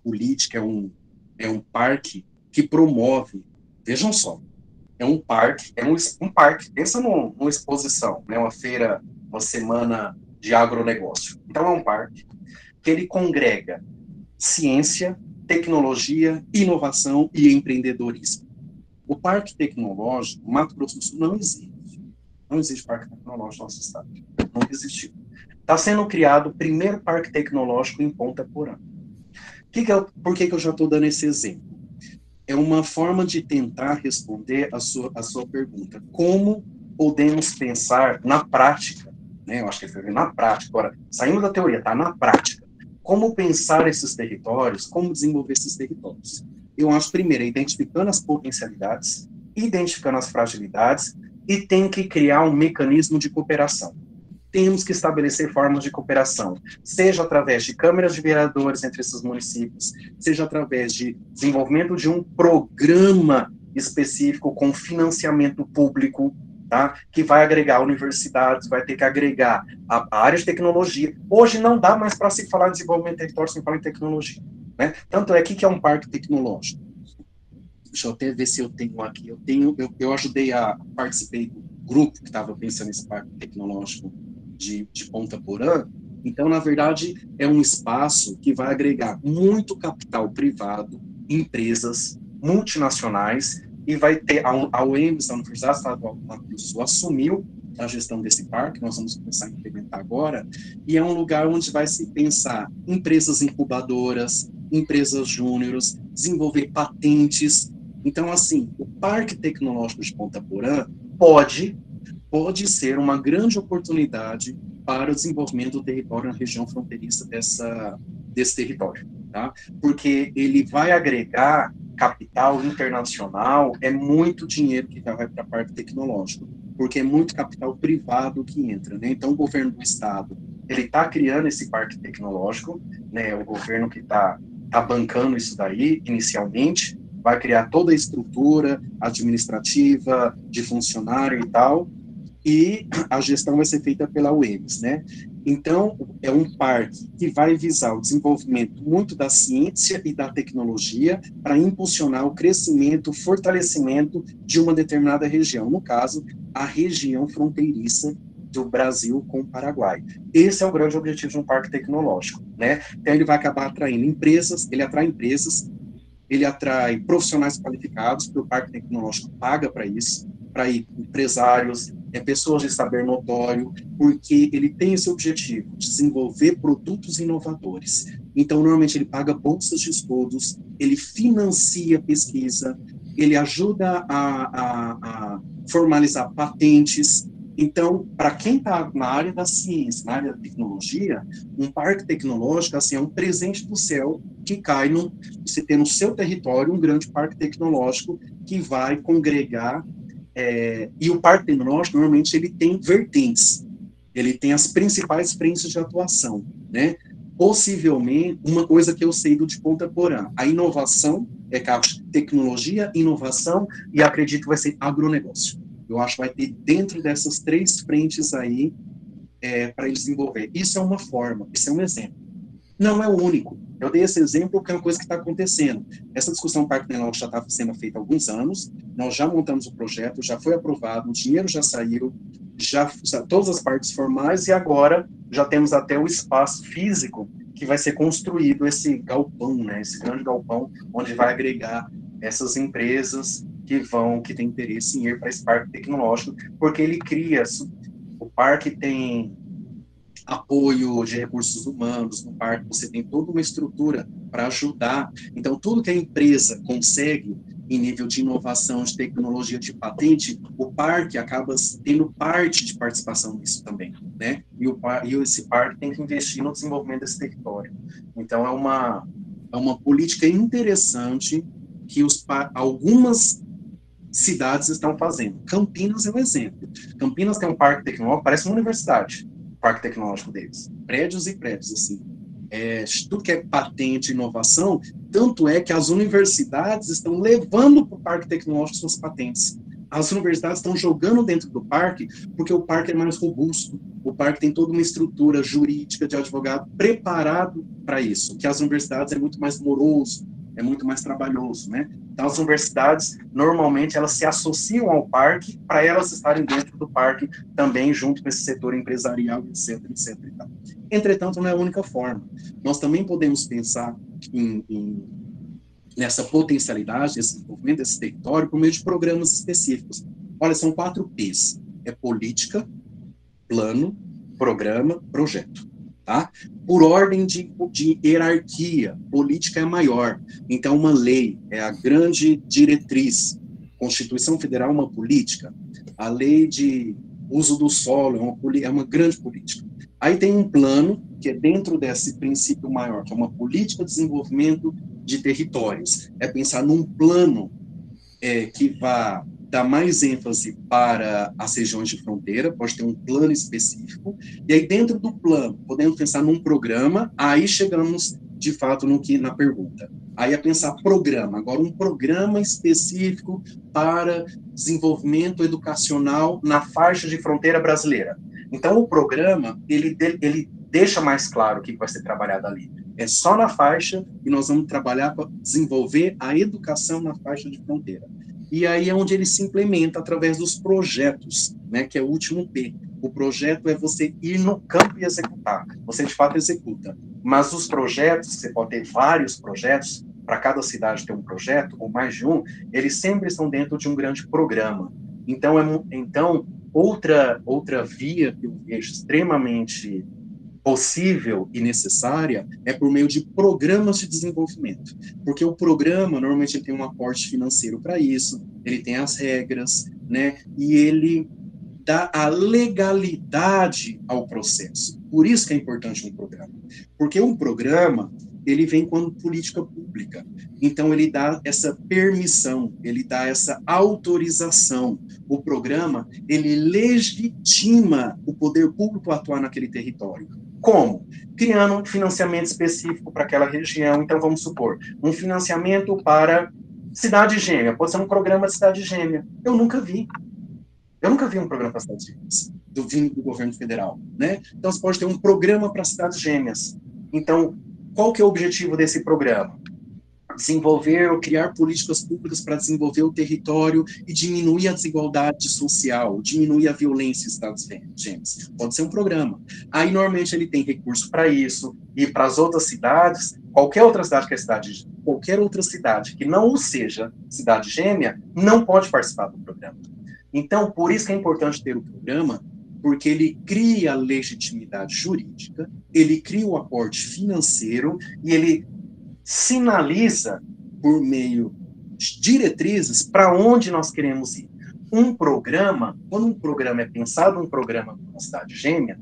política, é um parque que promove, vejam só, é um parque, pensa numa exposição, né, uma feira, uma semana de agronegócio. Então é um parque que ele congrega ciência, tecnologia, inovação e empreendedorismo. O Parque Tecnológico, Mato Grosso do Sul, não existe. Não existe parque tecnológico no nosso estado. Nunca existiu. Está sendo criado o primeiro parque tecnológico em Ponta Porã. Por que eu já estou dando esse exemplo? É uma forma de tentar responder a sua pergunta. Como podemos pensar na prática, né? Eu acho que foi na prática. Agora, saindo da teoria, tá na prática. Como pensar esses territórios, como desenvolver esses territórios? Eu acho, primeiro, identificando as potencialidades, identificando as fragilidades, e tem que criar um mecanismo de cooperação. Temos que estabelecer formas de cooperação, seja através de câmaras de vereadores entre esses municípios, seja através de desenvolvimento de um programa específico com financiamento público, tá? Que vai agregar universidades, vai ter que agregar a área de tecnologia. Hoje não dá mais para se falar em desenvolvimento de território sem falar em tecnologia, né? Tanto é que é um parque tecnológico. Deixa eu até ver se eu tenho aqui. Eu ajudei participei do grupo que estava pensando nesse parque tecnológico de Ponta Porã. Então, na verdade, é um espaço que vai agregar muito capital privado, empresas multinacionais, e vai ter a UEMS, a Universidade Estadual do Mato Grosso do Sul, assumiu a gestão desse parque, nós vamos começar a implementar agora, e é um lugar onde vai se pensar empresas incubadoras, empresas júniores, desenvolver patentes. Então, assim, o Parque Tecnológico de Ponta Porã pode ser uma grande oportunidade para o desenvolvimento do território na região fronteiriça desse território, tá? Porque ele vai agregar capital internacional, é muito dinheiro que vai para a parte tecnológica, porque é muito capital privado que entra, né? Então, o governo do estado, ele está criando esse parque tecnológico, né? O governo que está bancando isso daí, inicialmente, vai criar toda a estrutura administrativa, de funcionário e tal, e a gestão vai ser feita pela UEMS, né? Então, é um parque que vai visar o desenvolvimento muito da ciência e da tecnologia para impulsionar o crescimento, o fortalecimento de uma determinada região, no caso, a região fronteiriça do Brasil com o Paraguai. Esse é o grande objetivo de um parque tecnológico, né? Então, ele vai acabar atraindo empresas, ele atrai empresas, ele atrai profissionais qualificados, porque o parque tecnológico paga para isso, para empresários, pessoas de saber notório, porque ele tem esse objetivo, desenvolver produtos inovadores. Então, normalmente, ele paga bolsas de estudos, ele financia pesquisa, ele ajuda a formalizar patentes. Então, para quem está na área da ciência, na área da tecnologia, um parque tecnológico assim, é um presente do céu que cai você tem no seu território um grande parque tecnológico que vai congregar, e o parque tecnológico, normalmente, ele tem vertentes, ele tem as principais frentes de atuação, né? Possivelmente, uma coisa que eu sei do de Ponta Porã, a inovação, tecnologia, inovação, e acredito que vai ser agronegócio. Eu acho que vai ter dentro dessas 3 frentes aí, para ele desenvolver. Isso é uma forma, isso é um exemplo. Não é o único. Eu dei esse exemplo porque é uma coisa que está acontecendo. Essa discussão do Parque Tecnológico já está sendo feita há alguns anos, nós já montamos o projeto, já foi aprovado, o dinheiro já saiu, já todas as partes formais, e agora já temos até o espaço físico que vai ser construído, esse galpão, né, esse grande galpão, onde vai agregar essas empresas que têm interesse em ir para esse parque tecnológico, porque ele cria, o parque tem apoio de recursos humanos, no parque você tem toda uma estrutura para ajudar, então tudo que a empresa consegue em nível de inovação, de tecnologia, de patente, o parque acaba tendo parte de participação nisso também, né? E esse parque tem que investir no desenvolvimento desse território. Então, é uma política interessante que algumas cidades estão fazendo. Campinas é um exemplo. Campinas tem um parque tecnológico, parece uma universidade, o parque tecnológico deles. Prédios e prédios, assim. Tudo que é patente, inovação, tanto é que as universidades estão levando para o parque tecnológico suas patentes. As universidades estão jogando dentro do parque porque o parque é mais robusto, o parque tem toda uma estrutura jurídica de advogado preparado para isso, que as universidades é muito mais moroso, é muito mais trabalhoso, né? Então, as universidades, normalmente, elas se associam ao parque para elas estarem dentro do parque também, junto com esse setor empresarial, etc, etc. E tal. Entretanto, não é a única forma. Nós também podemos pensar nessa potencialidade, esse desenvolvimento desse território, por meio de programas específicos. Olha, são 4 P's. É política, plano, programa, projeto. Tá? Por ordem de hierarquia, política é a maior. Então, uma lei é a grande diretriz. Constituição Federal é uma política. A lei de uso do solo é uma grande política. Aí tem um plano, que é dentro desse princípio maior, que é uma política de desenvolvimento de territórios. É pensar num plano que vá dar mais ênfase para as regiões de fronteira, pode ter um plano específico, e aí dentro do plano, podemos pensar num programa, aí chegamos, de fato, na pergunta. Aí é pensar programa, agora um programa específico para desenvolvimento educacional na faixa de fronteira brasileira. Então, o programa, ele deixa mais claro o que vai ser trabalhado ali. É só na faixa, e nós vamos trabalhar para desenvolver a educação na faixa de fronteira. E aí é onde ele se implementa através dos projetos, né, que é o último P. O projeto é você ir no campo e executar. Você, de fato, executa. Mas os projetos, você pode ter vários projetos, para cada cidade ter um projeto, ou mais de um, eles sempre estão dentro de um grande programa. Então, outra via que eu vejo extremamente possível e necessária é por meio de programas de desenvolvimento, porque o programa normalmente ele tem um aporte financeiro para isso, ele tem as regras, né, e ele dá a legalidade ao processo. Por isso que é importante um programa, porque um programa ele vem como política pública, então ele dá essa permissão, ele dá essa autorização. O programa ele legitima o poder público a atuar naquele território. Como? Criando um financiamento específico para aquela região. Então, vamos supor, um financiamento para cidade gêmea. Pode ser um programa de cidade gêmea. Eu nunca vi um programa para cidades gêmeas, vindo do governo federal, né? Então, você pode ter um programa para cidades gêmeas. Então, qual que é o objetivo desse programa? desenvolver ou criar políticas públicas para desenvolver o território e diminuir a desigualdade social, diminuir a violência em estados gêmeos. Pode ser um programa. Aí, normalmente, ele tem recurso para isso, e para as outras cidades, qualquer outra cidade que é cidade, qualquer outra cidade que não seja cidade gêmea, não pode participar do programa. Então, por isso que é importante ter o programa, porque ele cria a legitimidade jurídica, ele cria o aporte financeiro e ele sinaliza por meio de diretrizes para onde nós queremos ir. Um programa, quando um programa é pensado, um programa para uma cidade gêmea,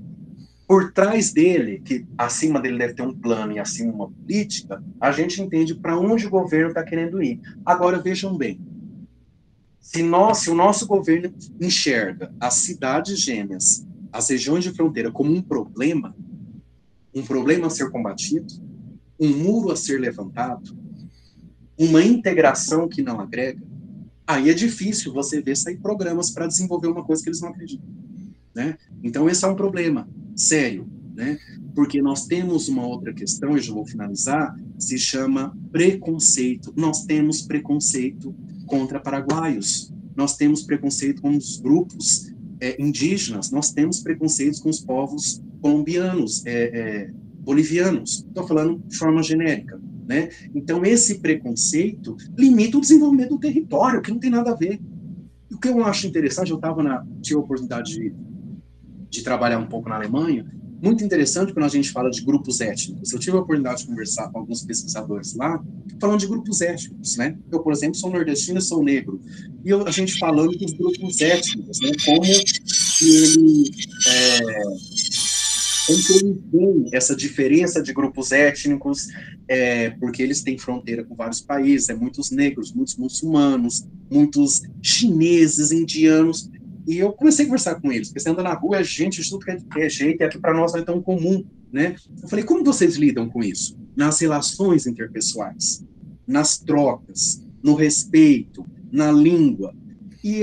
por trás dele, que acima dele deve ter um plano e acima uma política, a gente entende para onde o governo está querendo ir. Agora, vejam bem, se o nosso governo enxerga as cidades gêmeas, as regiões de fronteira, como um problema a ser combatido, um muro a ser levantado, uma integração que não agrega, aí é difícil você ver sair programas para desenvolver uma coisa que eles não acreditam, né? Então, esse é um problema sério, né? Porque nós temos uma outra questão, e já vou finalizar, se chama preconceito. Nós temos preconceito contra paraguaios, nós temos preconceito com os grupos indígenas, nós temos preconceitos com os povos colombianos, bolivianos, estou falando de forma genérica, né? Então, esse preconceito limita o desenvolvimento do território, que não tem nada a ver. O que eu acho interessante, tive a oportunidade de trabalhar um pouco na Alemanha, muito interessante quando a gente fala de grupos étnicos. Eu tive a oportunidade de conversar com alguns pesquisadores lá, falando de grupos étnicos, né? Eu, por exemplo, sou nordestino e sou negro. E a gente falando dos grupos étnicos, né? Como ele tem essa diferença de grupos étnicos, porque eles têm fronteira com vários países, muitos negros, muitos muçulmanos, muitos chineses, indianos, e eu comecei a conversar com eles, porque você anda na rua, é gente de tudo que é jeito, e aqui para nós não é tão comum, né? Eu falei, como vocês lidam com isso? Nas relações interpessoais, nas trocas, no respeito, na língua. E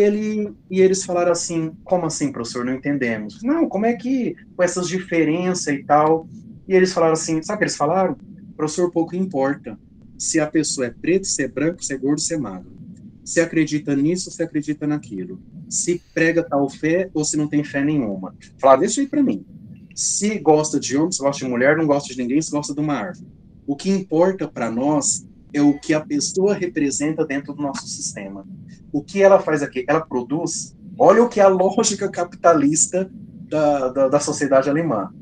eles falaram assim, como assim, professor, não entendemos? Não, como é que, com essas diferenças e tal, e eles falaram assim, sabe o que eles falaram? Professor, pouco importa se a pessoa é preta, se é branco, se é gordo, se é magro. Se acredita nisso, se acredita naquilo. Se prega tal fé ou se não tem fé nenhuma. Falaram desse jeito para mim. Se gosta de homem, se gosta de mulher, não gosta de ninguém, se gosta de uma árvore. O que importa para nós é o que a pessoa representa dentro do nosso sistema. O que ela faz aqui? Ela produz. Olha o que é a lógica capitalista da sociedade alemã.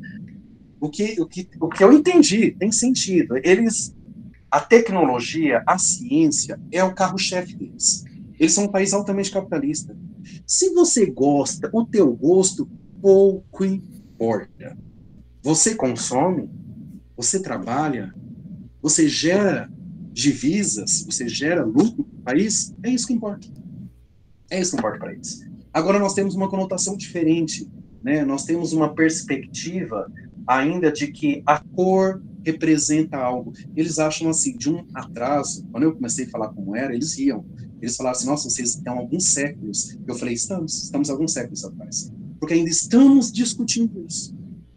O que eu entendi, tem sentido. A tecnologia, a ciência, é o carro-chefe deles. Eles são um país altamente capitalista. Se você gosta, o teu gosto pouco importa. Você consome, você trabalha, você gera divisas, você gera lucro para o país, é isso que importa. É isso que importa para eles. Agora nós temos uma conotação diferente, né? Nós temos uma perspectiva ainda de que a cor representa algo. Eles acham assim, de um atraso, quando eu comecei a falar como era, eles riam. Eles falaram assim, nossa, vocês estão há alguns séculos. Eu falei, estamos há alguns séculos atrás. Porque ainda estamos discutindo isso.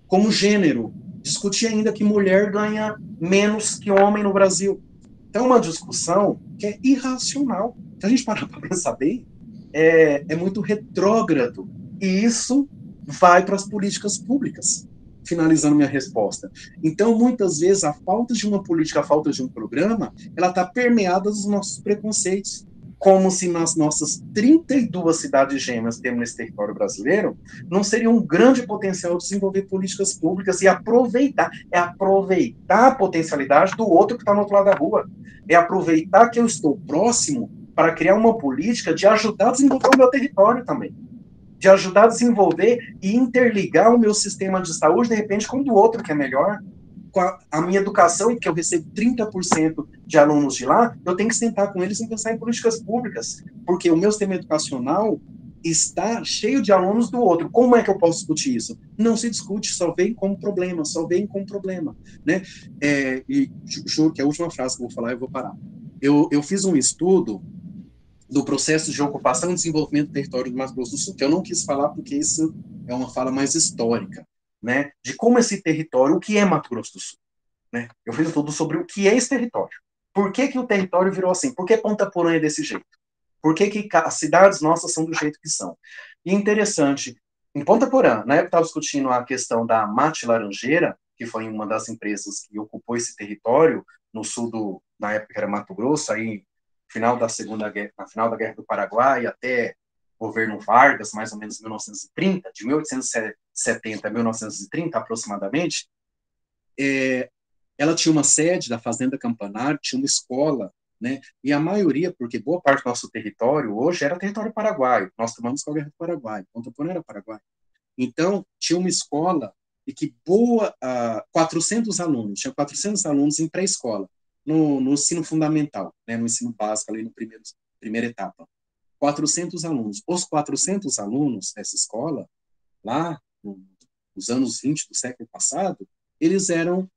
Como gênero, discutir ainda que mulher ganha menos que homem no Brasil. Então, uma discussão que é irracional. Se a gente parar para pensar bem, é muito retrógrado. E isso vai para as políticas públicas. Finalizando minha resposta. Então, muitas vezes, a falta de uma política, a falta de um programa, ela está permeada dos nossos preconceitos. Como se nas nossas 32 cidades gêmeas que temos nesse território brasileiro, não seria um grande potencial de desenvolver políticas públicas e aproveitar a potencialidade do outro que está no outro lado da rua. É aproveitar que eu estou próximo para criar uma política de ajudar a desenvolver o meu território também. De ajudar a desenvolver e interligar o meu sistema de saúde, de repente, com o do outro, que é melhor. Com a minha educação, que eu recebo 30% de alunos de lá, eu tenho que sentar com eles e pensar em políticas públicas, porque o meu sistema educacional está cheio de alunos do outro. Como é que eu posso discutir isso? Não se discute, só vem como problema, né? E juro que a última frase que eu vou falar, eu vou parar. Eu fiz um estudo do processo de ocupação e desenvolvimento do território do Mato Grosso do Sul, que eu não quis falar porque isso é uma fala mais histórica, né, de como esse território, o que é Mato Grosso do Sul, né? Eu fiz tudo sobre o que é esse território. Por que que o território virou assim? Por que Ponta Porã é desse jeito? Por que que as cidades nossas são do jeito que são? E interessante, em Ponta Porã, na época estava discutindo a questão da Mate Laranjeira, que foi uma das empresas que ocupou esse território no sul na época era Mato Grosso, aí final da Segunda Guerra, na final da Guerra do Paraguai até o governo Vargas, mais ou menos 1930, de 1870 a 1930 aproximadamente, ela tinha uma sede da Fazenda Campanário, tinha uma escola, né? E a maioria, porque boa parte do nosso território hoje era território paraguaio, nós tomamos com a Guerra do Paraguai, Ponta Porã era Paraguai. Então, tinha uma escola e que 400 alunos, tinha 400 alunos em pré-escola, no ensino fundamental, né, no ensino básico, ali no primeira etapa. 400 alunos. Os 400 alunos dessa escola, lá nos anos 20 do século passado, eles eram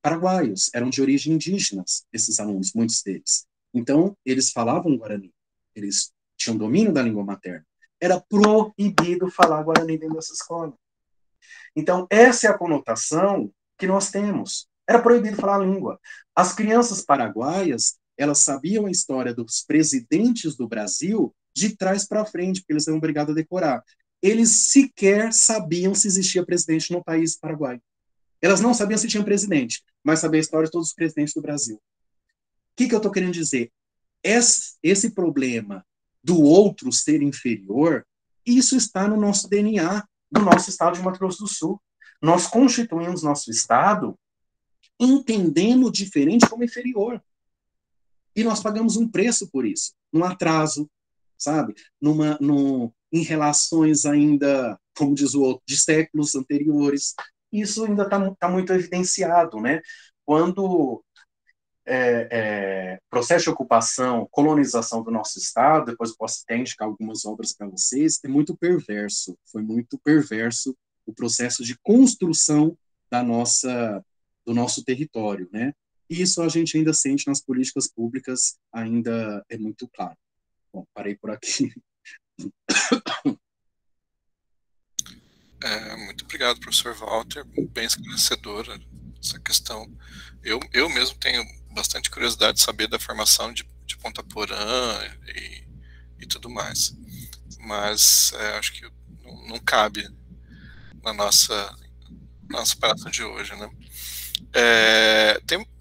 paraguaios, eram de origem indígenas, esses alunos, muitos deles. Então, eles falavam Guarani, eles tinham domínio da língua materna. Era proibido falar Guarani dentro dessa escola. Então, essa é a conotação que nós temos. Era proibido falar a língua. As crianças paraguaias, elas sabiam a história dos presidentes do Brasil de trás para frente, porque eles eram obrigados a decorar. Eles sequer sabiam se existia presidente no país Paraguai. Elas não sabiam se tinha presidente, mas sabiam a história de todos os presidentes do Brasil. O que eu estou querendo dizer? Esse problema do outro ser inferior, isso está no nosso DNA, do nosso estado de Mato Grosso do Sul. Nós constituímos nosso estado entendendo o diferente como inferior. E nós pagamos um preço por isso, num atraso, sabe? Em relações ainda, como diz o outro, de séculos anteriores. Isso ainda está muito evidenciado, né? Quando processo de ocupação, colonização do nosso estado, depois eu posso até indicar algumas obras para vocês, é muito perverso, foi muito perverso o processo de construção do nosso território, né? E isso a gente ainda sente nas políticas públicas, ainda é muito claro. Bom, parei por aqui. Muito obrigado, professor Walter, bem esclarecedora essa questão. Eu mesmo tenho bastante curiosidade de saber da formação de Ponta Porã e tudo mais, mas acho que não cabe na nossa palestra de hoje, né?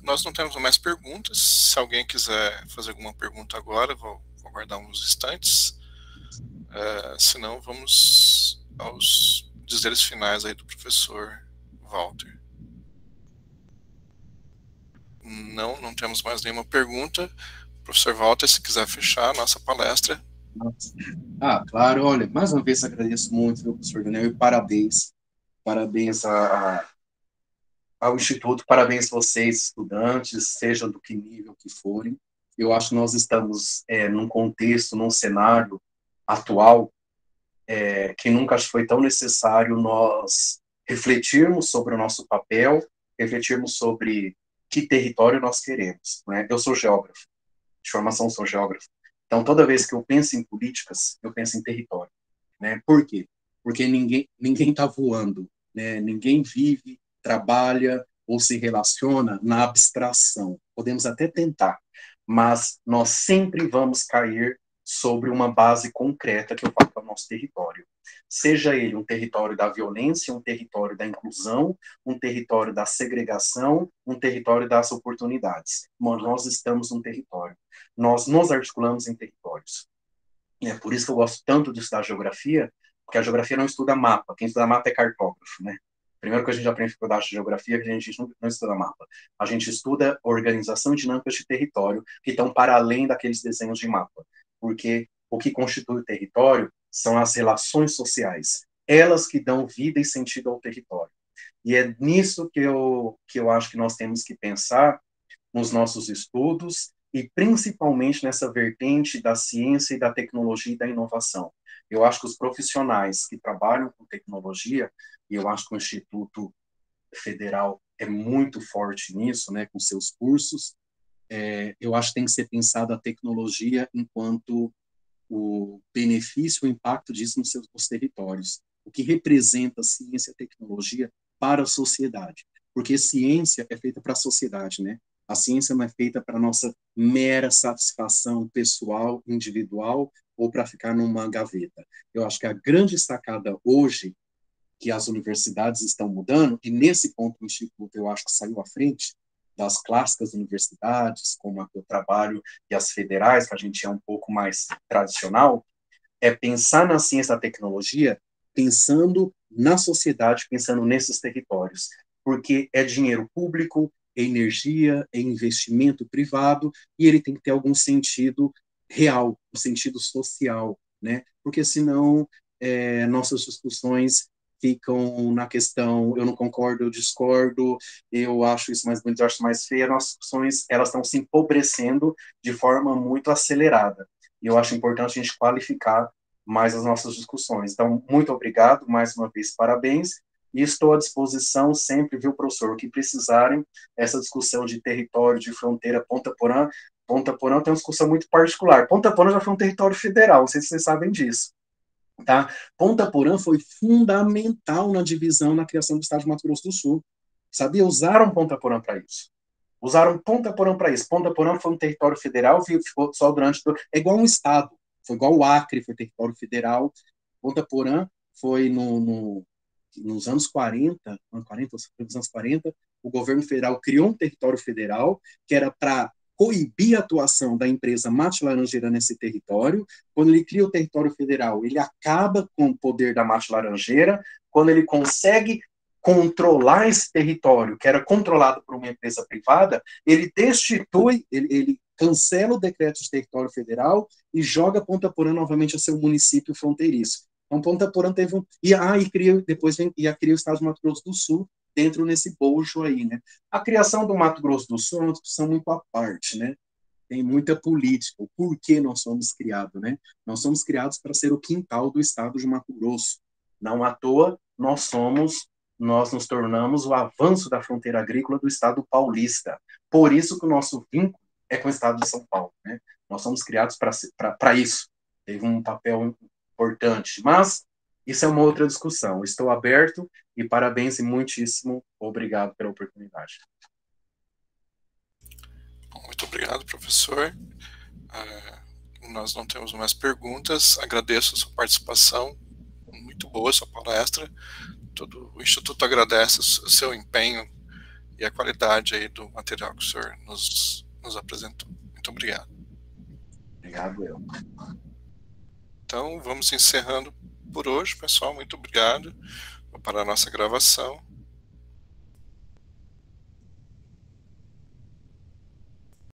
Nós não temos mais perguntas. Se alguém quiser fazer alguma pergunta agora, vou aguardar uns instantes. Senão, vamos aos dizeres finais aí do professor Walter. Não temos mais nenhuma pergunta. Professor Walter, se quiser fechar a nossa palestra. Claro, olha, mais uma vez agradeço muito, meu professor Daniel, e parabéns ao Instituto, parabéns a vocês, estudantes, seja do que nível que forem. Eu acho que nós estamos num contexto, num cenário atual, que nunca foi tão necessário nós refletirmos sobre o nosso papel, refletirmos sobre que território nós queremos, né? Eu sou geógrafo, de formação sou geógrafo. Então, toda vez que eu penso em políticas, eu penso em território, né? Por quê? Porque ninguém está voando, né? Ninguém vive, trabalha ou se relaciona na abstração. Podemos até tentar, mas nós sempre vamos cair sobre uma base concreta que eu falo para o nosso território. Seja ele um território da violência, um território da inclusão, um território da segregação, um território das oportunidades. Mas nós estamos num território. Nós nos articulamos em territórios. E é por isso que eu gosto tanto de estudar geografia, porque a geografia não estuda mapa. Quem estuda mapa é cartógrafo, né? Primeiro que a gente aprende dificuldade de geografia, que a gente não estuda mapa. A gente estuda organização e dinâmicas de território que estão para além daqueles desenhos de mapa. Porque o que constitui o território são as relações sociais. Elas que dão vida e sentido ao território. E é nisso que eu acho que nós temos que pensar nos nossos estudos e principalmente nessa vertente da ciência e da tecnologia e da inovação. Eu acho que os profissionais que trabalham com tecnologia, e eu acho que o Instituto Federal é muito forte nisso, né, com seus cursos, eu acho que tem que ser pensada a tecnologia enquanto o benefício, o impacto disso nos territórios. O que representa a ciência e a tecnologia para a sociedade. Porque ciência é feita para a sociedade, né? A ciência não é feita para nossa mera satisfação pessoal, individual, ou para ficar numa gaveta. Eu acho que a grande sacada hoje, que as universidades estão mudando, e nesse ponto o Instituto eu acho que saiu à frente das clássicas universidades, como a que eu trabalho, e as federais, que a gente é um pouco mais tradicional, é pensar na ciência e na tecnologia pensando na sociedade, pensando nesses territórios, porque é dinheiro público, é energia, é investimento privado, e ele tem que ter algum sentido real, um sentido social, né? Porque senão nossas discussões ficam na questão, eu não concordo, eu discordo, eu acho isso mais bonito, eu acho mais feio, nossas discussões, elas estão se empobrecendo de forma muito acelerada. E eu acho importante a gente qualificar mais as nossas discussões. Então, muito obrigado, mais uma vez, parabéns, e estou à disposição sempre, viu, professor, o que precisarem, essa discussão de território, de fronteira, Ponta Porã tem uma discussão muito particular. Ponta Porã já foi um território federal, não sei se vocês sabem disso. Tá? Ponta Porã foi fundamental na divisão, na criação do estado de Mato Grosso do Sul. Sabia? Usaram Ponta Porã para isso. Usaram Ponta Porã para isso. Ponta Porã foi um território federal, ficou só durante... É igual um estado. Foi igual o Acre, foi território federal. Ponta Porã foi nos anos 40, nos anos 40, o governo federal criou um território federal que era para coibir a atuação da empresa Mate Laranjeira nesse território. Quando ele cria o território federal, ele acaba com o poder da Mate Laranjeira. Quando ele consegue controlar esse território, que era controlado por uma empresa privada, ele destitui, ele cancela o decreto de território federal e joga Ponta Porã novamente a ser um município fronteiriço. Então, Ponta Porã teve um... depois cria o estado de Mato Grosso do Sul, dentro nesse bojo aí, né? A criação do Mato Grosso do Sul é uma discussão muito à parte, né? Tem muita política, o porquê nós somos criados, né? Nós somos criados para ser o quintal do estado de Mato Grosso. Não à toa, nós nos tornamos o avanço da fronteira agrícola do estado paulista. Por isso que o nosso vínculo é com o estado de São Paulo, né? Nós somos criados para isso. Teve um papel importante, mas isso é uma outra discussão. Estou aberto e parabéns e muitíssimo obrigado pela oportunidade. Muito obrigado, professor. Nós não temos mais perguntas. Agradeço a sua participação. Muito boa a sua palestra. Todo o Instituto agradece o seu empenho e a qualidade aí do material que o senhor nos apresentou. Muito obrigado. Obrigado, eu. Então, vamos encerrando por hoje, pessoal. Muito obrigado. Vou parar a nossa gravação.